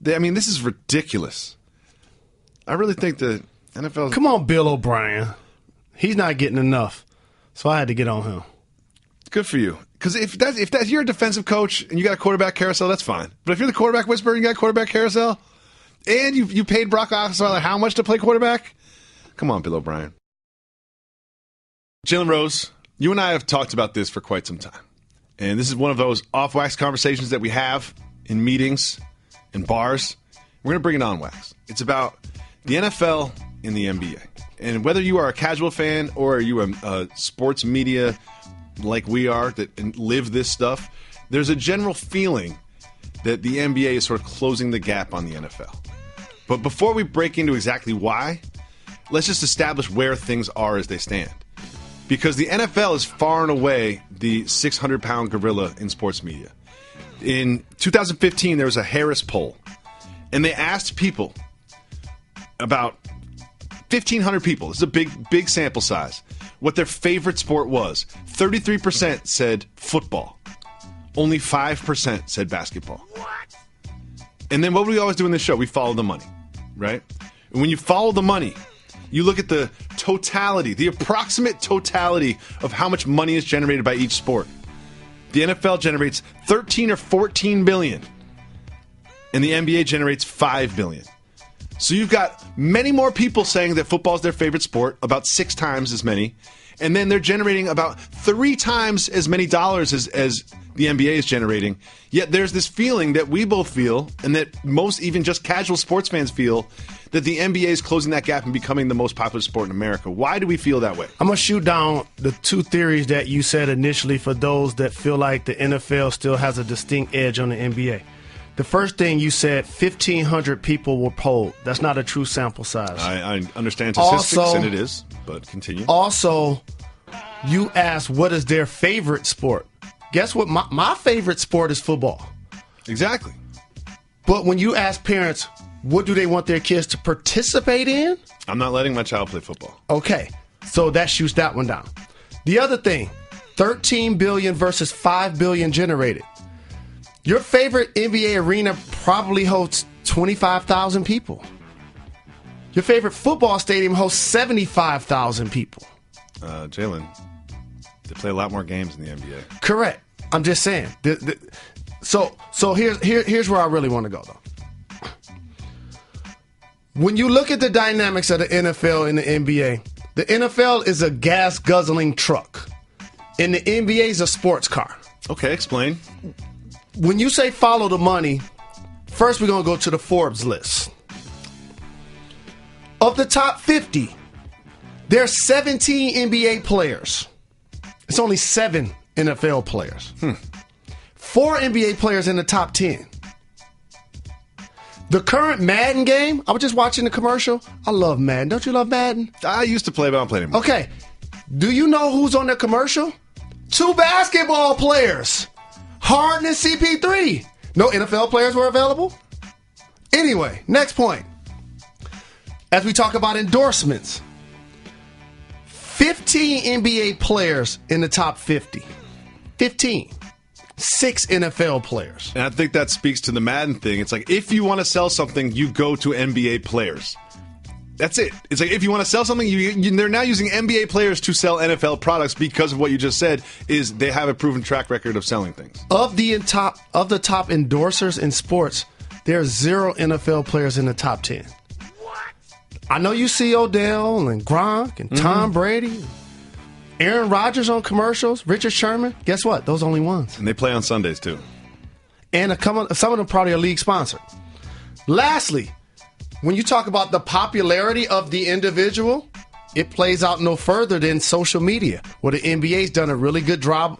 This is ridiculous. I really think the NFL... Come on, Bill O'Brien. He's not getting enough, so I had to get on him. Good for you. Because if you're a defensive coach and you got a quarterback carousel, that's fine. But if you're the quarterback whisperer and you got a quarterback carousel, and you paid Brock Osweiler how much to play quarterback? Come on, Bill O'Brien. Jalen Rose, you and I have talked about this for quite some time. And this is one of those off-wax conversations that we have in meetings and bars. We're going to bring it on wax. It's about the NFL and the NBA. And whether you are a casual fan or are you a sports media like we are that live this stuff, there's a general feeling that the NBA is sort of closing the gap on the NFL. But before we break into exactly why, let's just establish where things are as they stand. Because the NFL is far and away the 600-pound gorilla in sports media. In 2015, there was a Harris poll, and they asked people, about 1,500 people, this is a big sample size, what their favorite sport was. 33% said football. only 5% said basketball. And then what do we always do in this show? We follow the money, right? And when you follow the money, you look at the totality, the approximate totality of how much money is generated by each sport. The NFL generates 13 or 14 billion, and the NBA generates 5 billion. So you've got many more people saying that football is their favorite sport, about 6 times as many, and then they're generating about 3 times as many dollars as the NBA is generating. Yet there's this feeling that we both feel, and that most even just casual sports fans feel, that the NBA is closing that gap and becoming the most popular sport in America. Why do we feel that way? I'm going to shoot down the 2 theories that you said initially for those that feel like the NFL still has a distinct edge on the NBA. The first thing you said, 1,500 people were polled. That's not a true sample size. I understand statistics, also, and it is, but continue. Also, you asked what is their favorite sport. Guess what? My favorite sport is football. Exactly. But when you ask parents, what do they want their kids to participate in? I'm not letting my child play football. Okay, so that shoots that one down. The other thing, 13 billion versus 5 billion generated. Your favorite NBA arena probably hosts 25,000 people. Your favorite football stadium hosts 75,000 people. Jalen, they play a lot more games in the NBA. Correct. I'm just saying. So here's where I really want to go, though. When you look at the dynamics of the NFL and the NBA, the NFL is a gas-guzzling truck, and the NBA is a sports car. Okay, explain. When you say follow the money, first we're going to go to the Forbes list. Of the top 50, there's 17 NBA players. It's only 7 NFL players. 4 NBA players in the top 10. The current Madden game, I was just watching the commercial. I love Madden. Don't you love Madden? I used to play, but I don't play anymore. Okay. Do you know who's on the commercial? 2 basketball players. Harden and CP3. No NFL players were available? Anyway, next point. As we talk about endorsements, 15 NBA players in the top 50. 15. 6 NFL players. And I think that speaks to the Madden thing. It's like, if you want to sell something, you go to NBA players. That's it. It's like, if you want to sell something, they're now using NBA players to sell NFL products because of what you just said, is they have a proven track record of selling things. Of the top endorsers in sports, there are 0 NFL players in the top 10. I know you see Odell and Gronk and Tom Brady, Aaron Rodgers on commercials, Richard Sherman. Guess what? Those only ones. And they play on Sundays, too. And some of them probably are league sponsored. Lastly, when you talk about the popularity of the individual, it plays out no further than social media, where the NBA's done a really good job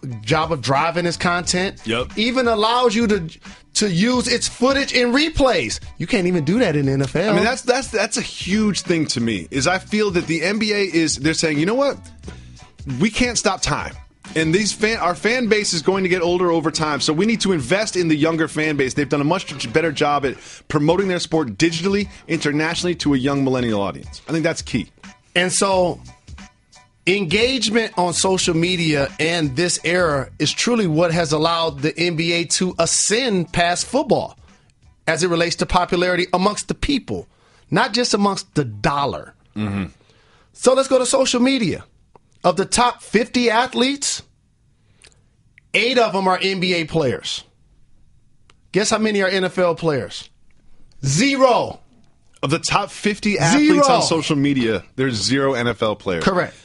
of driving its content. Yep. Even allows you to use its footage in replays. You can't even do that in the NFL. I mean, that's a huge thing to me, is I feel that the NBA they're saying, you know what? We can't stop time. And our fan base is going to get older over time, so we need to invest in the younger fan base. They've done a much better job at promoting their sport digitally, internationally, to a young millennial audience. I think that's key. And so engagement on social media and this era is truly what has allowed the NBA to ascend past football as it relates to popularity amongst the people, not just amongst the dollar. Mm-hmm. So let's go to social media. Of the top 50 athletes, 8 of them are NBA players. Guess how many are NFL players? 0. Of the top 50 athletes on social media, there's 0 NFL players. Correct.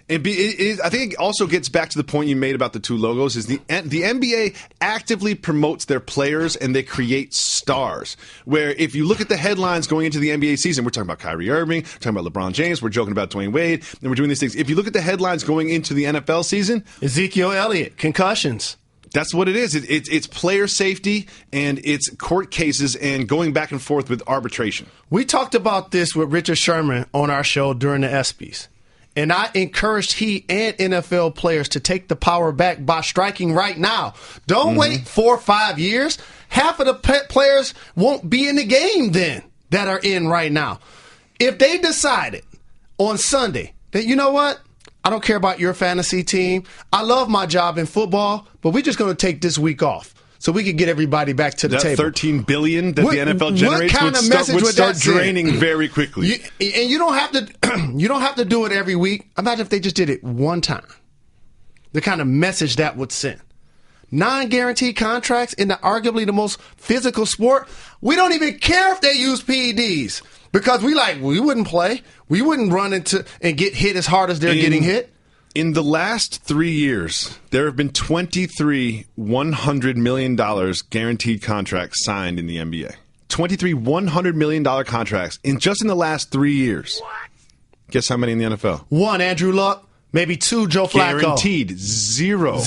I think it also gets back to the point you made about the 2 logos, is the NBA actively promotes their players and they create stars. Where if you look at the headlines going into the NBA season, we're talking about Kyrie Irving, we're talking about LeBron James, we're joking about Dwayne Wade, and we're doing these things. If you look at the headlines going into the NFL season, Ezekiel Elliott, concussions. That's what it is. It's player safety and it's court cases and going back and forth with arbitration. We talked about this with Richard Sherman on our show during the ESPYs. And I encouraged he and NFL players to take the power back by striking right now. Don't wait 4 or 5 years. Half of the players won't be in the game then that are in right now. If they decided on Sunday that, you know what, I don't care about your fantasy team. I love my job in football, but we're just going to take this week off so we can get everybody back to the table. That $13 billion that the NFL generates would start draining very quickly. And you don't have to. You don't have to do it every week. Imagine if they just did it one time. The kind of message that would send. Non-guaranteed contracts in arguably the most physical sport. We don't even care if they use PEDs because we wouldn't play. We wouldn't run into and get hit as hard as they're getting hit. In the last 3 years, there have been 23 $100 million guaranteed contracts signed in the NBA. 23 $100 million contracts just in the last 3 years. What? Guess how many in the NFL? 1, Andrew Luck. Maybe 2, Joe Flacco. Guaranteed. Zero.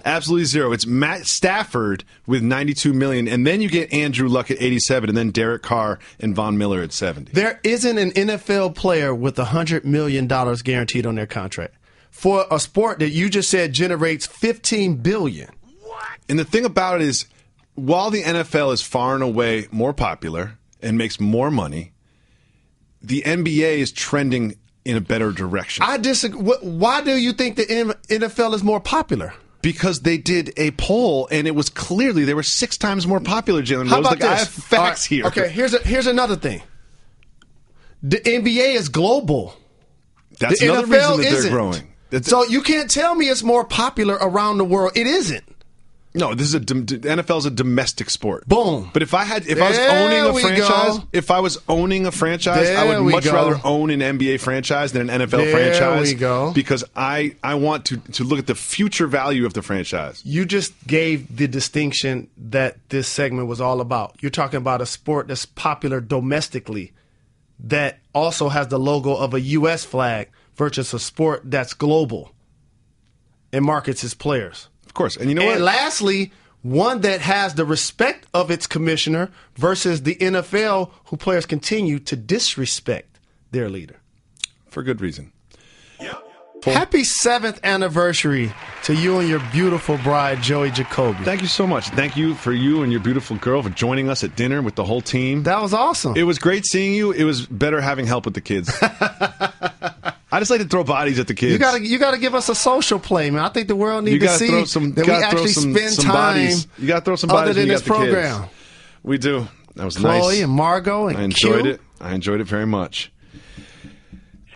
Absolutely zero. It's Matt Stafford with $92 million, and then you get Andrew Luck at $87, and then Derek Carr and Von Miller at $70. There isn't an NFL player with $100 million guaranteed on their contract for a sport that you just said generates $15 billion. What? And the thing about it is, while the NFL is far and away more popular and makes more money, the NBA is trending in a better direction. I disagree. Why do you think the NFL is more popular? Because they did a poll, and it was clearly they were 6 times more popular, Jalen Rose. How about this? I have facts here. Okay, here's another thing. The NBA is global. That's the another NFL reason that isn't. they're growing. So you can't tell me it's more popular around the world. It isn't. No, this is NFL is a domestic sport. Boom. But if I was owning a franchise, I would much rather own an NBA franchise than an NFL franchise. There we go. Because I want to look at the future value of the franchise. You just gave the distinction that this segment was all about. You're talking about a sport that's popular domestically that also has the logo of a U.S. flag versus a sport that's global and markets its players. Of course. And you know what? And lastly, one that has the respect of its commissioner versus the NFL, who players continue to disrespect their leader. For good reason. Happy 7th anniversary to you and your beautiful bride, Joey Jacoby. Thank you so much. Thank you for you and your beautiful girl for joining us at dinner with the whole team. That was awesome. It was great seeing you. It was better having help with the kids. I just like to throw bodies at the kids. You got to give us a social play, man. I think the world needs to see that we actually spend time bodies. You got to throw some bodies other than this program. Kids. We do. That was Chloe nice. Chloe and Margot and I enjoyed Q. it. I enjoyed it very much.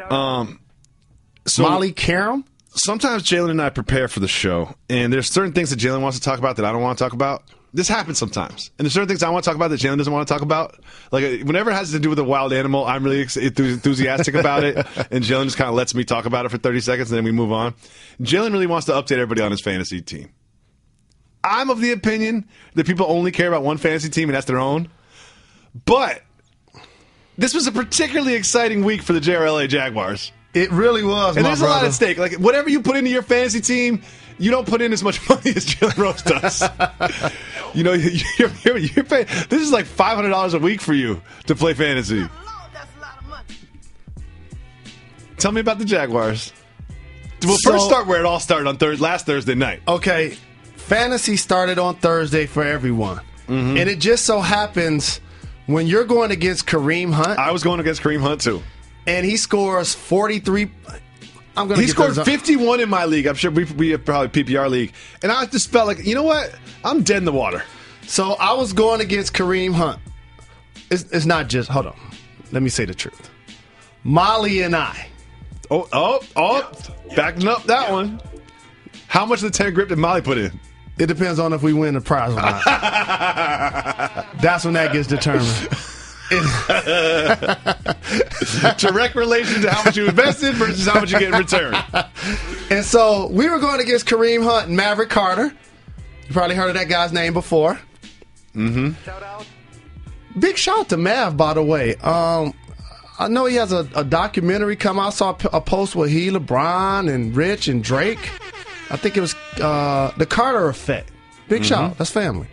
So Molly Karam? Sometimes Jalen and I prepare for the show, and there's certain things that Jalen wants to talk about that I don't want to talk about. This happens sometimes. And there's certain things I want to talk about that Jalen doesn't want to talk about. Like, whenever it has to do with a wild animal, I'm really enthusiastic about it, and Jalen just kind of lets me talk about it for 30 seconds, and then we move on. Jalen really wants to update everybody on his fantasy team. I'm of the opinion that people only care about one fantasy team, and that's their own. But this was a particularly exciting week for the JRLA Jaguars. It really was, and there's a lot at stake. Like, whatever you put into your fantasy team, you don't put in as much money as Jalen Rose does. You know, you're paying, this is like $500 a week for you to play fantasy. Tell me about the Jaguars. Well, first start where it all started on last Thursday night. Okay, fantasy started on Thursday for everyone. Mm-hmm. And it just so happens when you're going against Kareem Hunt. I was going against Kareem Hunt, too. And he scores 43. He scored 51 in my league. I'm sure we have probably PPR league. And I just felt like, you know what? I'm dead in the water. So I was going against Kareem Hunt. It's not just, hold on. Let me say the truth. Molly and I. Backing up that one. How much of the 10 grip did Molly put in? It depends on if we win the prize or not. That's when that gets determined. Direct relation to how much you invested versus how much you get in return. And so we were going against Kareem Hunt and Maverick Carter. You probably heard of that guy's name before. Mm-hmm. Shout out. Big shout out to Mav, by the way. I know he has a documentary come out. I saw a post with he, LeBron, and Rich and Drake. I think it was The Carter Effect. Big shout out. That's family.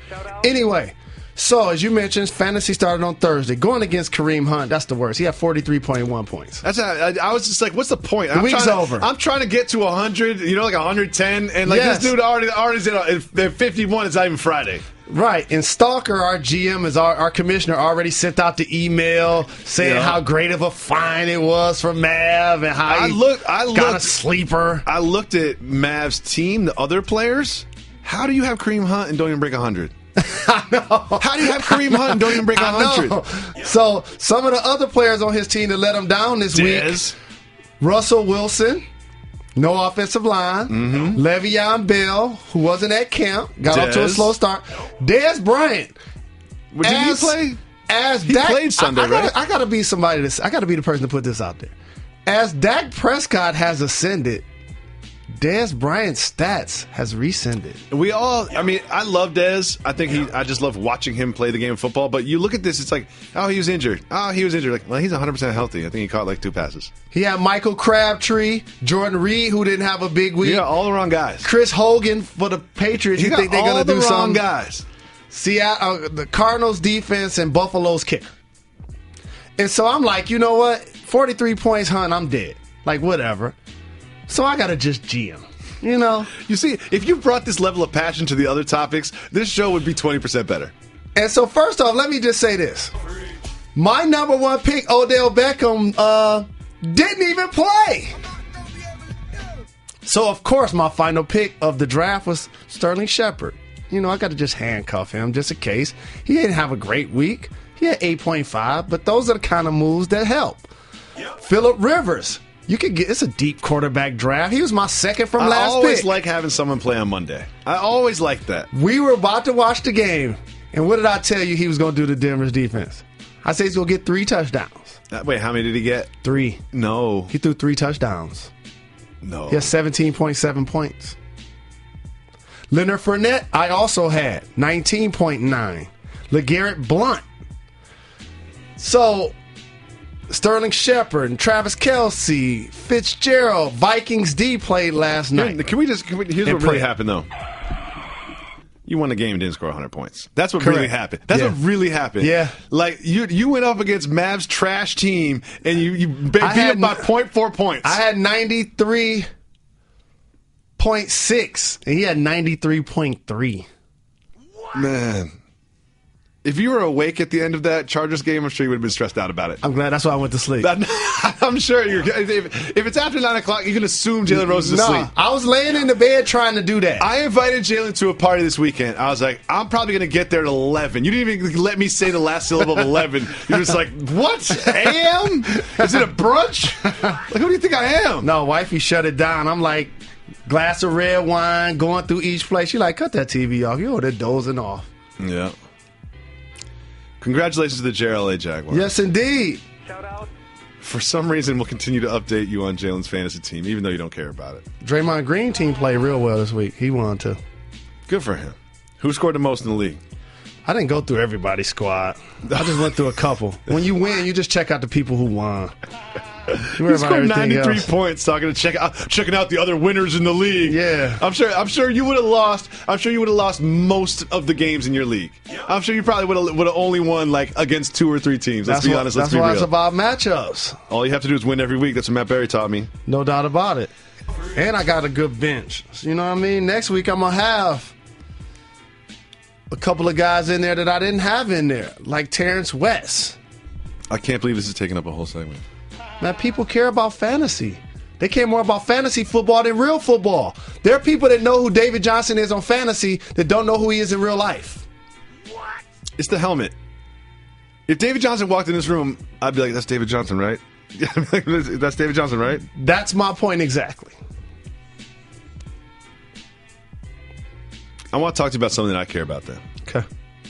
Anyway, So, as you mentioned, fantasy started on Thursday. Going against Kareem Hunt, that's the worst. He had 43.1 points. I was just like, what's the point? The week's over. I'm trying to get to 100, like 110, and like this dude already's at 51. It's not even Friday. Right, and Stalker, our GM, our commissioner, already sent out the email saying how great of a fine it was for Mav and how I got a sleeper. I looked at Mav's team, the other players. How do you have Kareem Hunt and don't even break 100? I know. How do you have Kareem Hunt and don't even break 100? So some of the other players on his team that let him down this week: Russell Wilson, no offensive line. Le'Veon Bell, who wasn't at camp, got off to a slow start. Dez Bryant. Did he play? He played Sunday, right? I gotta be I gotta be the person to put this out there. As Dak Prescott has ascended, Dez Bryant's stats has rescinded. I love Dez. I just love watching him play the game of football. But you look at this, it's like, he was injured. Like, well, he's 100% healthy. I think he caught like 2 passes. He had Michael Crabtree, Jordan Reed, who didn't have a big week. Yeah, all the wrong guys. Chris Hogan for the Patriots. You think they're going to do something? All the wrong guys. Seattle, the Cardinals defense and Buffalo's kicker. And so I'm like, you know what? 43 points, Hunt, I'm dead. Like, whatever. So I got to just GM. You see, if you brought this level of passion to the other topics, this show would be 20% better. And so first off, let me just say this. My number 1 pick, Odell Beckham, didn't even play. So, of course, my final pick of the draft was Sterling Shepard. I got to just handcuff him just in case. He didn't have a great week. He had 8.5, but those are the kind of moves that help. Phillip Rivers. It's a deep quarterback draft. He was my second from last pick. I always like having someone play on Monday. I always like that. We were about to watch the game, and what did I tell you he was going to do to Denver's defense? I said he's going to get 3 touchdowns. Wait, how many did he get? 3. No. He threw 3 touchdowns. No. He has 17.7 points. Leonard Fournette, I also had 19.9. LeGarrette Blount. So Sterling Shepard and Travis Kelce, Fitzgerald, Vikings D played last night. Here's what really happened, though. You won the game and didn't score 100 points. That's what really happened. That's what really happened. Yeah. Like, you went up against Mav's trash team, and you beat him by 0.4 points. I had 93.6, and he had 93.3. Man. If you were awake at the end of that Chargers game, I'm sure you would have been stressed out about it. I'm glad. That's why I went to sleep. I'm sure if it's after 9 o'clock, you can assume Jalen Rose is asleep. I was laying in the bed trying to do that. I invited Jalen to a party this weekend. I was like, I'm probably going to get there at 11. You didn't even let me say the last syllable of 11. You're just like, what? AM? Is it a brunch? Like, who do you think I am? No, wifey shut it down. I'm like, glass of red wine, going through each place. She's like, cut that TV off. You're over there dozing off. Yeah. Congratulations to the JLA Jaguars. Yes, indeed. Shout out. For some reason, we'll continue to update you on Jalen's fantasy team, even though you don't care about it. Draymond Green team played real well this week. He won, too. Good for him. Who scored the most in the league? I didn't go through everybody's squad. I just went through a couple. When you win, you just check out the people who won. He scored 93 points checking out the other winners in the league. Yeah. I'm sure you would have lost. I'm sure you would have lost most of the games in your league. I'm sure you probably would have only won like against 2 or 3 teams. Let's be honest. Let's be real. That's why it's about matchups. All you have to do is win every week. That's what Matt Berry taught me. No doubt about it. And I got a good bench. So, you know what I mean? Next week I'm gonna have a couple of guys in there that I didn't have in there, like Terrence West. I can't believe this is taking up a whole segment. Man, people care about fantasy. They care more about fantasy football than real football. There are people that know who David Johnson is on fantasy that don't know who he is in real life. What? It's the helmet. If David Johnson walked in this room, I'd be like, that's David Johnson, right? That's David Johnson, right? That's my point exactly. I want to talk to you about something that I care about then. Okay.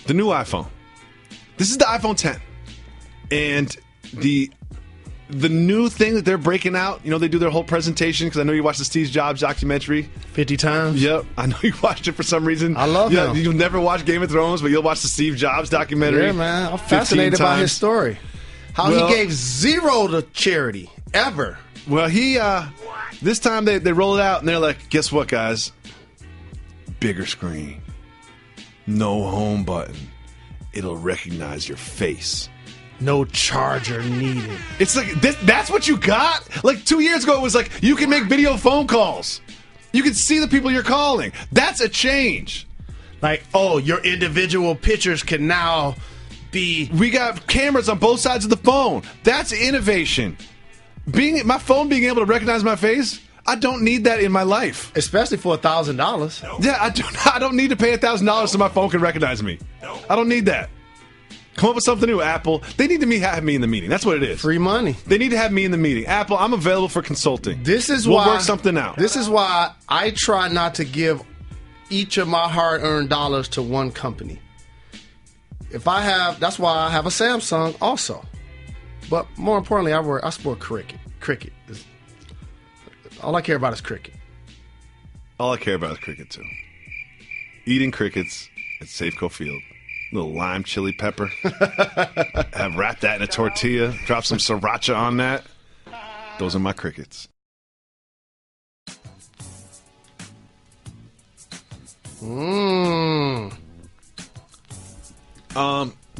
The new iPhone. This is the iPhone 10. And the new thing that they're breaking out, they do their whole presentation, because I know you watched the Steve Jobs documentary 50 times. Yep, I know you watched it for some reason. I love him. You'll never watch Game of Thrones, but you'll watch the Steve Jobs documentary. Yeah, man. I'm fascinated by his story. How he gave 0 to charity, ever. Well, this time they roll it out, and they're like, guess what, guys? Bigger screen. No home button. it'll recognize your face. No charger needed. It's like, that's what you got? Like 2 years ago, it was like, you can make video phone calls. You can see the people you're calling. That's a change. Like, oh, your individual pictures can now be... We got cameras on both sides of the phone. That's innovation. My phone being able to recognize my face, I don't need that in my life. Especially for $1,000. Yeah, I don't need to pay $1,000 so my phone can recognize me. I don't need that. Come up with something new, Apple. They need to have me in the meeting. That's what it is. Free money. They need to have me in the meeting. Apple, I'm available for consulting. We'll work something out. This is why I try not to give each of my hard-earned dollars to one company. That's why I have a Samsung also. But more importantly, I sport cricket. Cricket. All I care about is cricket. All I care about is cricket, too. Eating crickets at Safeco Field. Little lime chili pepper. Wrap that in a tortilla. Drop some sriracha on that. Those are my crickets.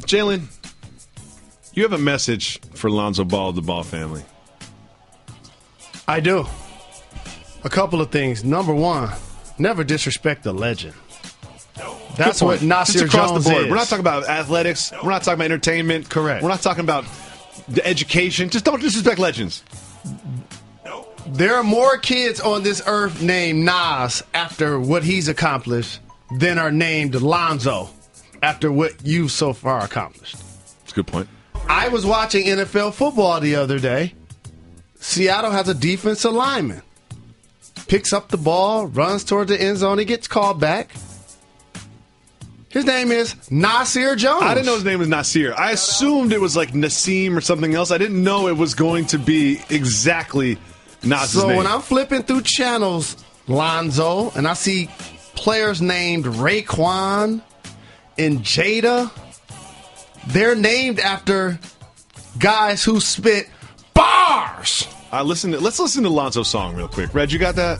Jalen, you have a message for Lonzo Ball of the Ball family. I do. A couple of things. Number one, never disrespect the legend. That's what Nasir Jones the board. is. We're not talking about athletics. We're not talking about entertainment. Correct. We're not talking about the education. Just don't disrespect legends. There are more kids on this earth named Nas after what he's accomplished than are named Lonzo after what you've so far accomplished. That's a good point. I was watching NFL football the other day. Seattle has a defensive lineman. Picks up the ball, runs toward the end zone, he gets called back. His name is Nasir Jones. I didn't know his name was Nasir. I assumed it was like Nassim or something else. I didn't know it was going to be exactly Nas's name. So when I'm flipping through channels, Lonzo, and I see players named Raekwon and Jada, they're named after guys who spit bars. Let's listen to Lonzo's song real quick. Reg, you got that?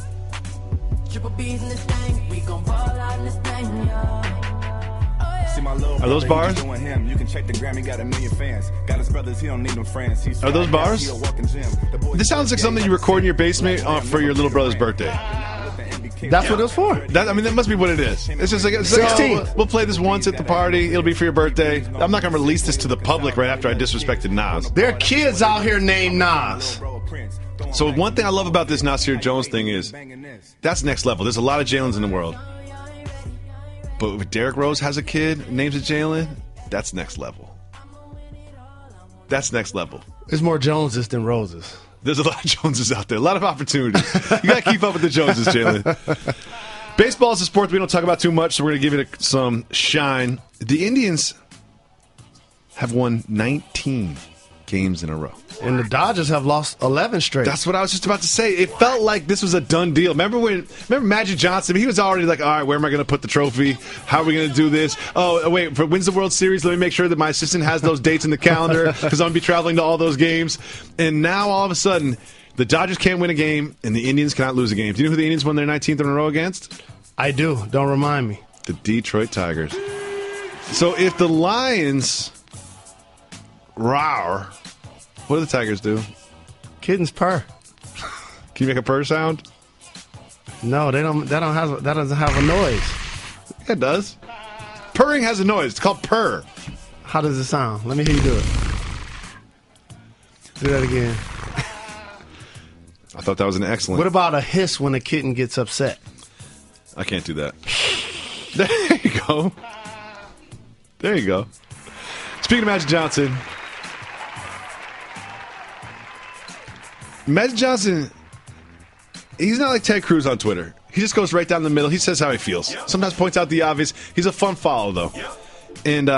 Are those bars? Are those bars? This sounds like something you record in your basement for your little brother's birthday. That's what it was for. That must be what it is. It's just like 16. We'll play this once at the party. It'll be for your birthday. I'm not going to release this to the public right after I disrespected Nas. There are kids out here named Nas. So one thing I love about this Nasir Jones thing is that's next level. There's a lot of Jalens in the world. But if Derrick Rose has a kid, names it Jalen, that's next level. That's next level. There's more Joneses than Roses. There's a lot of Joneses out there. A lot of opportunities. You got to keep up with the Joneses, Jalen. Baseball is a sport that we don't talk about too much, so we're going to give it some shine. The Indians have won 19 games in a row. And the Dodgers have lost 11 straight. That's what I was just about to say. It felt like this was a done deal. Remember Magic Johnson? He was already like, all right, where am I going to put the trophy? How are we going to do this? Oh, wait, when's the World Series? Let me make sure that my assistant has those dates in the calendar because I'm going to be traveling to all those games. And now all of a sudden, the Dodgers can't win a game and the Indians cannot lose a game. Do you know who the Indians won their 19th in a row against? I do. Don't remind me. The Detroit Tigers. So if the Lions roar, what do the Tigers do? Kittens purr. Can you make a purr sound? No, they don't. That doesn't have a noise. Yeah, it does. Purring has a noise. It's called purr. How does it sound? Let me hear you do it. Do that again. I thought that was an excellent. What about a hiss when a kitten gets upset? I can't do that. There you go. There you go. Speaking of Magic Johnson. Magic Johnson, he's not like Ted Cruz on Twitter. He just goes right down the middle. He says how he feels. Sometimes points out the obvious. He's a fun follow, though. And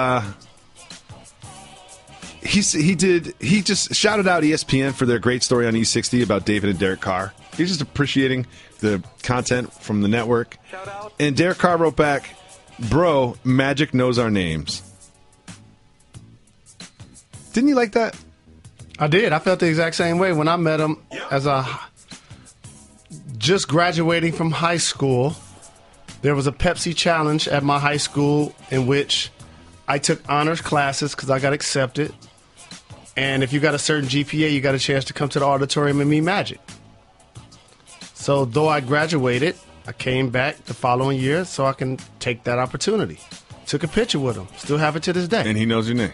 he just shouted out ESPN for their great story on E60 about David and Derek Carr. He's just appreciating the content from the network. And Derek Carr wrote back, "Bro, Magic knows our names." Didn't you like that? I did. I felt the exact same way when I met him as just graduating from high school. There was a Pepsi challenge at my high school in which I took honors classes because I got accepted. And if you got a certain GPA, you got a chance to come to the auditorium and meet Magic. So though I graduated, I came back the following year so I can take that opportunity. Took a picture with him. Still have it to this day. And he knows your name.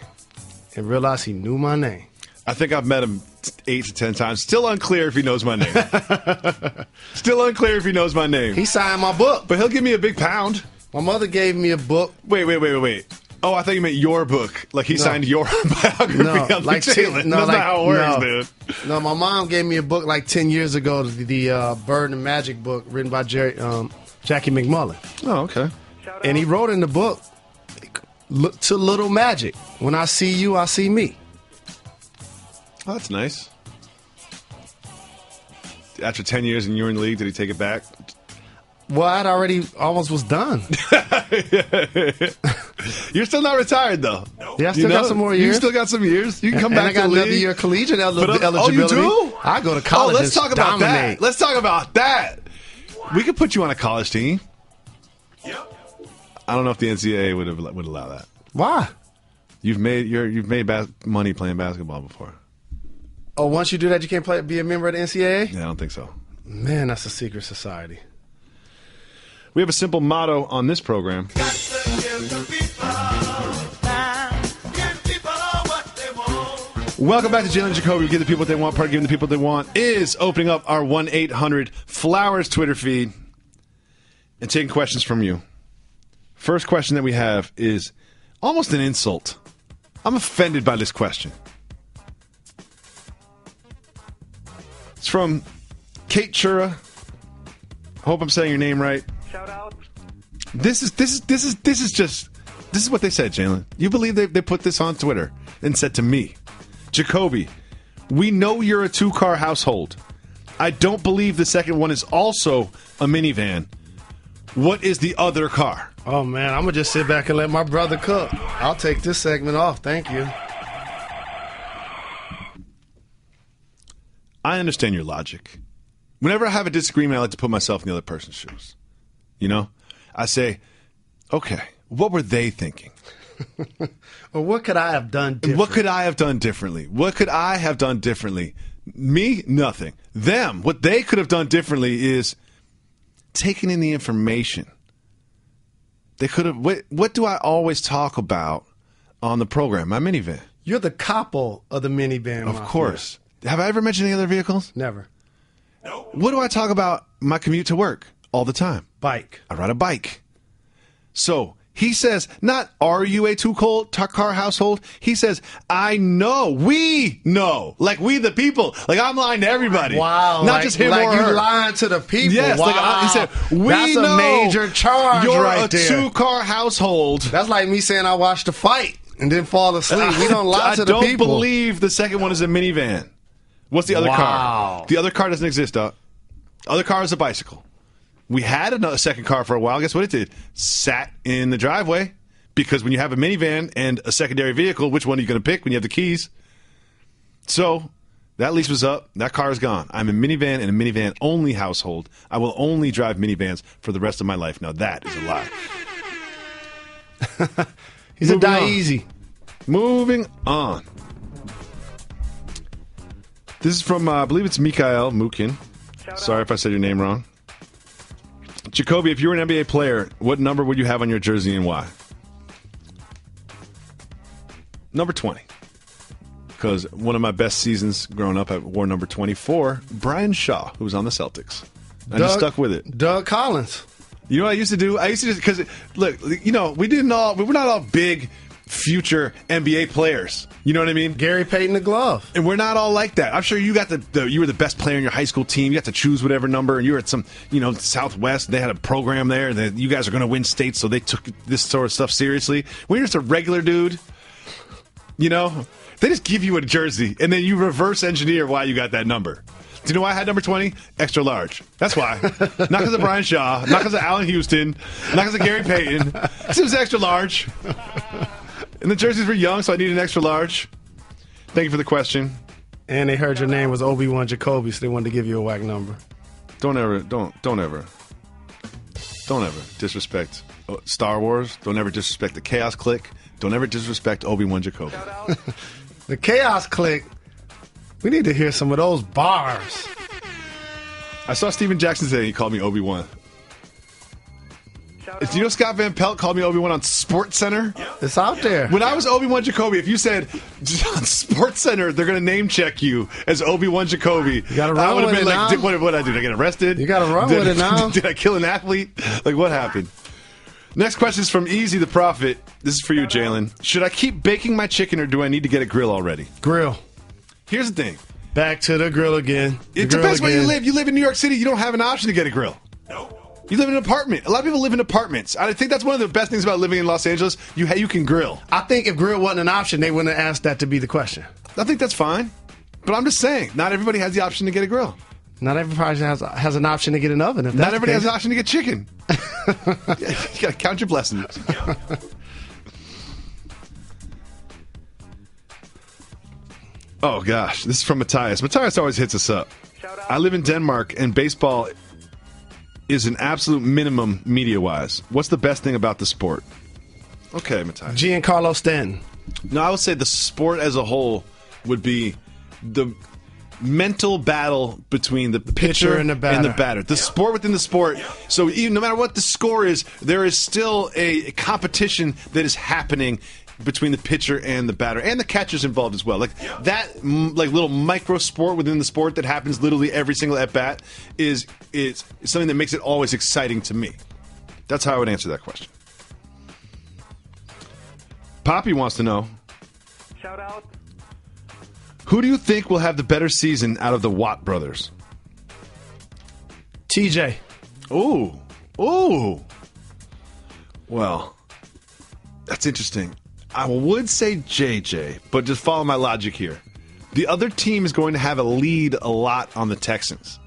And realized he knew my name. I think I've met him 8 to 10 times. Still unclear if he knows my name. Still unclear if he knows my name. He signed my book. But he'll give me a big pound. My mother gave me a book. Wait. Oh, I thought you meant your book. Like he signed your biography on like Jalen. That's not how it works, dude. No, my mom gave me a book like 10 years ago, the Bird and Magic book written by Jackie McMullen. Oh, okay. And he wrote in the book, to little Magic, when I see you, I see me. Oh, that's nice. After 10 years and you were in the league, did he take it back? Well, I'd already almost was done. You're still not retired, though. Yeah, I still got some more years. You still got some years. You can come back I got to the another league. year collegiate eligibility. Oh, you do? I go to college. Let's talk about that. Let's talk about that. We could put you on a college team. Yep. I don't know if the NCAA would allow that. Why? You've made money playing basketball before. Oh, once you do that, you can't be a member of the NCAA? Yeah, I don't think so. Man, that's a secret society. We have a simple motto on this program. Welcome back to Jalen Jacoby. Give the people what they want. Part of giving the people what they want is opening up our 1-800-FLOWERS Twitter feed and taking questions from you. First question that we have is almost an insult. I'm offended by this question. It's from Kate Chura. Hope I'm saying your name right. Shout out. This is what they said, Jalen. You believe they put this on Twitter and said to me, Jacoby, we know you're a 2-car household. I don't believe the second one is also a minivan. What is the other car? Oh, man, I'm going to just sit back and let my brother cook. I'll take this segment off. Thank you. I understand your logic. Whenever I have a disagreement, I like to put myself in the other person's shoes. You know? I say, okay, what were they thinking? Or what could I have done differently? What could I have done differently? What could I have done differently? Me? Nothing. Them, what they could have done differently is taking in the information. They could have. What do I always talk about on the program? My minivan. You're the capo of the minivan. Of course. Have I ever mentioned any other vehicles? Never. No. What do I talk about my commute to work all the time? Bike. I ride a bike. So he says, not are you a 2-car household? He says, I know. We know. Like we the people. Like I'm lying to everybody. Wow. Not just him or her. Like you lying to the people. Yes. Wow. Like he said, we That's know a major charge you're right there. You're a 2-car household. That's like me saying I watched a fight and then fall asleep. We don't lie to the people. I don't believe the second one is a minivan. What's the other car? The other car doesn't exist, The other car is a bicycle. We had a second car for a while. Guess what it did? Sat in the driveway. Because when you have a minivan and a secondary vehicle, which one are you going to pick when you have the keys? So that lease was up. That car is gone. I'm a minivan and a minivan-only household. I will only drive minivans for the rest of my life. Now that is a lie. He's a die easy. Moving on. This is from, I believe it's Mikhail Mukin. Sorry if I said your name wrong. Jacoby, if you were an NBA player, what number would you have on your jersey and why? Number 20. Because one of my best seasons growing up, I wore number 24, Brian Shaw, who was on the Celtics. I just stuck with it. Doug Collins. You know what I used to do? I used to just, because, look, you know, we were not all big future NBA players. You know what I mean? Gary Payton the glove. And we're not all like that. I'm sure you got you were the best player in your high school team. You got to choose whatever number, and you were at some, Southwest. They had a program there that you guys are going to win states, so they took this sort of stuff seriously. When you're just a regular dude, they just give you a jersey, and then you reverse engineer why you got that number. Do you know why I had number 20? Extra large. That's why. Not because of Brian Shaw. Not because of Allen Houston. Not because of Gary Payton. Because it was extra large. And the jerseys were young, so I needed an extra large. Thank you for the question. And they heard your name was Obi-Wan Jacoby, so they wanted to give you a whack number. Don't ever disrespect Star Wars. Don't ever disrespect the Chaos Clique. Don't ever disrespect Obi-Wan Jacoby. The Chaos Clique. We need to hear some of those bars. I saw Steven Jackson today. He called me Obi-Wan. Do you know Scott Van Pelt called me Obi-Wan on SportsCenter? It's out there. When I was Obi-Wan Jacoby, if you said on SportsCenter they're going to name check you as Obi-Wan Jacoby, you got to run with it now. What did I do? Did I get arrested? You got to run with it now. Did I kill an athlete? Like, what happened? Next question is from Easy the Prophet. This is for you, Jalen. Should I keep baking my chicken or do I need to get a grill already? Grill. Here's the thing. Back to the grill again. It depends where you live. You live in New York City. You don't have an option to get a grill. No. You live in an apartment. A lot of people live in apartments. I think that's one of the best things about living in Los Angeles. You can grill. I think if grill wasn't an option, they wouldn't have asked that to be the question. I think that's fine. But I'm just saying, not everybody has the option to get a grill. Not everybody has an option to get an oven. Not everybody has an option to get chicken. You got to count your blessings. Oh, gosh. This is from Matthias. Matthias always hits us up. I live in Denmark, and baseball is an absolute minimum media-wise. What's the best thing about the sport? Okay, Matthias. Giancarlo Stanton. No, I would say the sport as a whole would be the mental battle between the pitcher and the batter. The sport within the sport. So even no matter what the score is, there is still a competition that is happening between the pitcher and the batter, and the catcher's involved as well. Like that, like little micro sport within the sport that happens literally every single at bat is something that makes it always exciting to me. That's how I would answer that question. Poppy wants to know. Shout out. Who do you think will have the better season out of the Watt brothers? TJ. Ooh. Well, that's interesting. I would say JJ, but just follow my logic here. The other team is going to have a lead a lot on the Texans.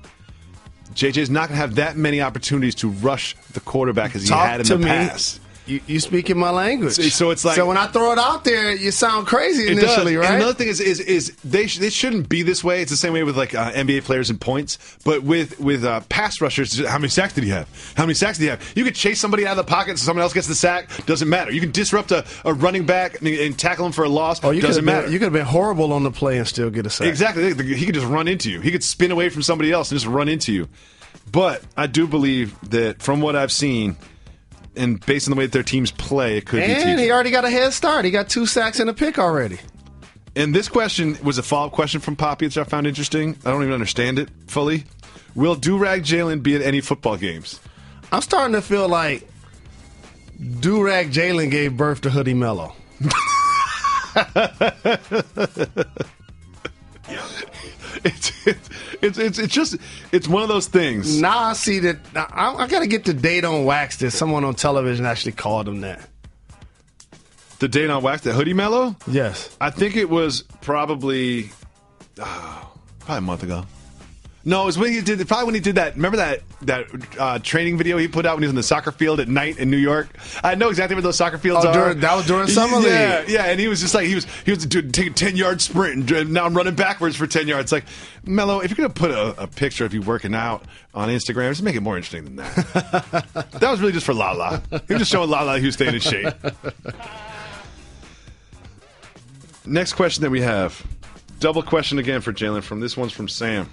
JJ's not going to have that many opportunities to rush the quarterback as he had in the past. You speak in my language. So it's like, so when I throw it out there, you sound crazy initially, right? And another thing is they shouldn't be this way. It's the same way with like NBA players and points, but with pass rushers, how many sacks did he have? How many sacks did he have? You could chase somebody out of the pocket so someone else gets the sack. Doesn't matter. You can disrupt a running back and tackle him for a loss. Doesn't matter. You could have been horrible on the play and still get a sack. Exactly. He could just run into you. He could spin away from somebody else and just run into you. But I do believe that from what I've seen, and based on the way that their teams play, it could be TJ. And he already got a head start. He got 2 sacks and a pick already. And this question was a follow-up question from Poppy, which I found interesting. I don't even understand it fully. Will Do-Rag Jalen be at any football games? I'm starting to feel like Do-Rag Jalen gave birth to Hoodie Mello. It's one of those things. Now I see that. I got to get the date on wax that someone on television actually called him that. The date on wax, that Hoodie Mello? Yes. I think it was probably a month ago. No, it was when he did that. Remember that training video he put out when he was in the soccer field at night in New York? I know exactly where those soccer fields are. That was during summer league. Yeah, and he was just like he was taking a 10-yard sprint, and now I'm running backwards for 10 yards. It's like, Mello, if you're gonna put a picture of you working out on Instagram, just make it more interesting than that. That was really just for Lala. He was just showing Lala he was staying in shape. Next question that we have, double question again for Jalen. From this one's from Sam.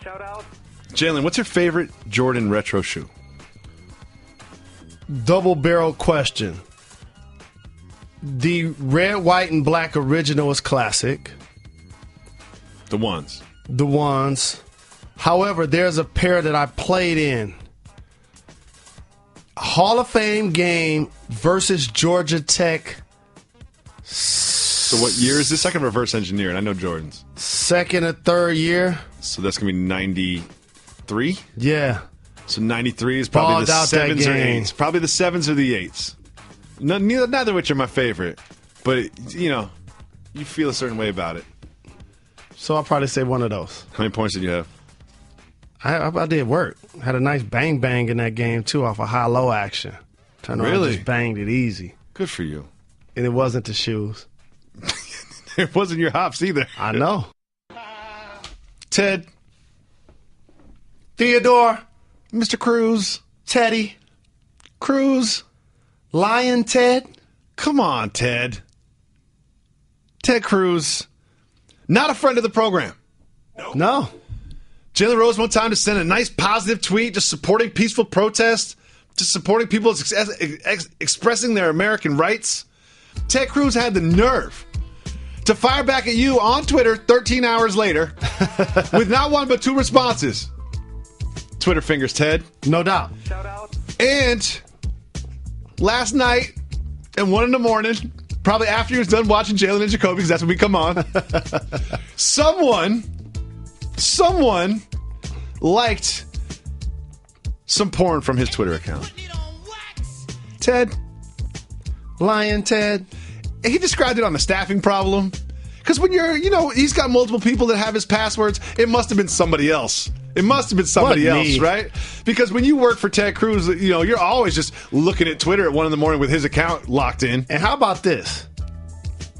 Shout out. Jalen, what's your favorite Jordan retro shoe? Double barrel question. The red, white, and black original is classic. The ones. However, there's a pair that I played in. Hall of Fame game versus Georgia Tech. So what year is this? I can reverse engineer it. I know Jordan's. Second or third year. So that's going to be 93? Yeah. So 93 is probably the 7s or 8s. Probably the 7s or the 8s. Neither of which are my favorite. But, you feel a certain way about it. So I'll probably say one of those. How many points did you have? I did work. Had a nice bang in that game, too, off a high-low action. Turned around and just banged it easy. Good for you. And it wasn't the shoes. It wasn't your hops either. I know. Ted. Theodore. Mr. Cruz. Teddy. Cruz. Lion Ted. Come on, Ted. Ted Cruz. Not a friend of the program. No. Jalen Rose one time to send a nice positive tweet just supporting peaceful protest, just supporting people expressing their American rights. Ted Cruz had the nerve to fire back at you on Twitter 13 hours later with not one but 2 responses. Twitter fingers, Ted. No doubt. Shout out. And last night at 1 in the morning, probably after he was done watching Jalen and Jacoby, because that's when we come on, someone liked some porn from his Twitter account. Ted. Lion Ted. He described it on the staffing problem. Because when he's got multiple people that have his passwords, it must have been somebody else. It must have been somebody else, right? Because when you work for Ted Cruz, you're always just looking at Twitter at 1 in the morning with his account locked in. And how about this?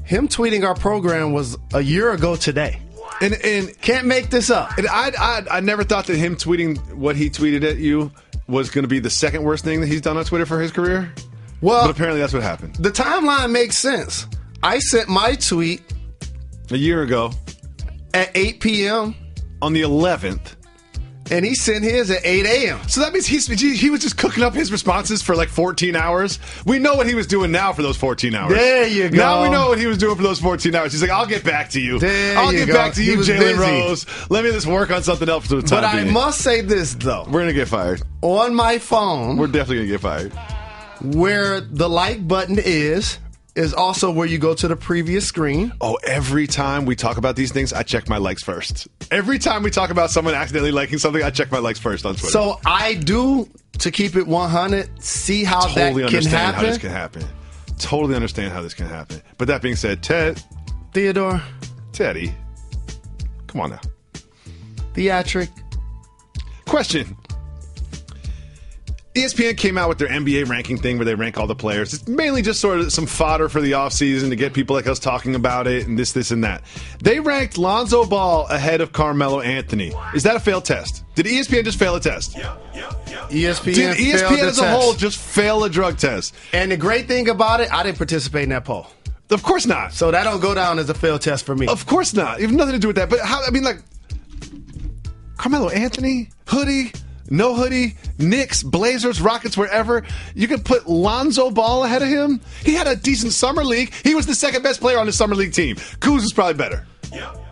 Him tweeting our program was a year ago today. And can't make this up. And I never thought that him tweeting what he tweeted at you was going to be the second worst thing that he's done on Twitter for his career. Well, but apparently that's what happened. The timeline makes sense. I sent my tweet a year ago at 8 p.m. on the 11th. And he sent his at 8 a.m. So that means he was just cooking up his responses for like 14 hours. We know what he was doing now for those 14 hours. There you go. Now we know what he was doing for those 14 hours. He's like, I'll get back to you. I'll get back to you, Jalen Rose. Let me just work on something else for the time being. But I must say this, though. We're going to get fired. On my phone. We're definitely going to get fired. Where the like button is also where you go to the previous screen. Oh, every time we talk about these things, I check my likes first. Every time we talk about someone accidentally liking something, I check my likes first on Twitter. So I do, to keep it 100, see how that can happen. Totally understand how this can happen. Totally understand how this can happen. But that being said, Theodore. Teddy. Come on now. Theatric. Question. ESPN came out with their NBA ranking thing where they rank all the players. It's mainly just sort of some fodder for the offseason to get people like us talking about it and this, and that. They ranked Lonzo Ball ahead of Carmelo Anthony. Is that a failed test? Did ESPN just fail a test? ESPN Did ESPN as a whole just fail a drug test? And the great thing about it, I didn't participate in that poll. Of course not. So that don't go down as a failed test for me. Of course not. You have nothing to do with that. But Carmelo Anthony, hoodie, no hoodie, Knicks, Blazers, Rockets, wherever. You could put Lonzo Ball ahead of him. He had a decent summer league. He was the second best player on his summer league team. Kuz is probably better.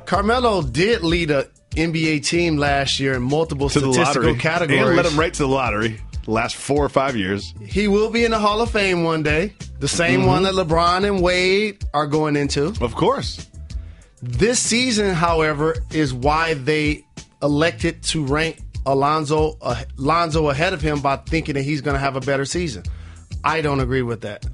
Carmelo did lead a NBA team last year in multiple statistical categories. And led him right to the lottery the last 4 or 5 years. He will be in the Hall of Fame one day. The same one that LeBron and Wade are going into. Of course. This season, however, is why they elected to rank Lonzo ahead of him by thinking that he's going to have a better season. I don't agree with that.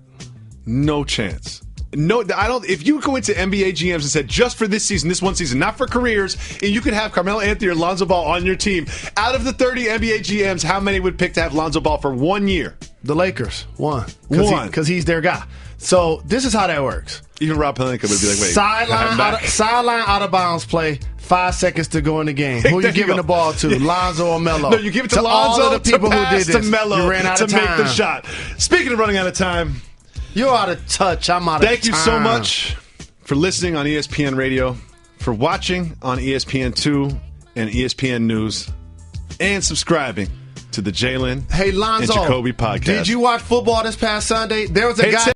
No chance. No, I don't. If you go into NBA GMs and said just for this season, this one season, not for careers, and you could have Carmelo Anthony or Lonzo Ball on your team, out of the 30 NBA GMs, how many would pick to have Lonzo Ball for 1 year? The Lakers, one, because he's their guy. So this is how that works. Even Rob Pelinka would be like, wait, sideline out of bounds play. 5 seconds to go in the game. Who are you giving the ball to? Lonzo or Melo? No, you give it to Lonzo, all of the people to pass who did this. to Melo, you ran out to of time. make the shot. Speaking of running out of time, you're out of touch. I'm out of time. Thank you so much for listening on ESPN Radio, for watching on ESPN2 and ESPN News, and subscribing to the Jalen and Jacoby podcast. Did you watch football this past Sunday? There was a guy.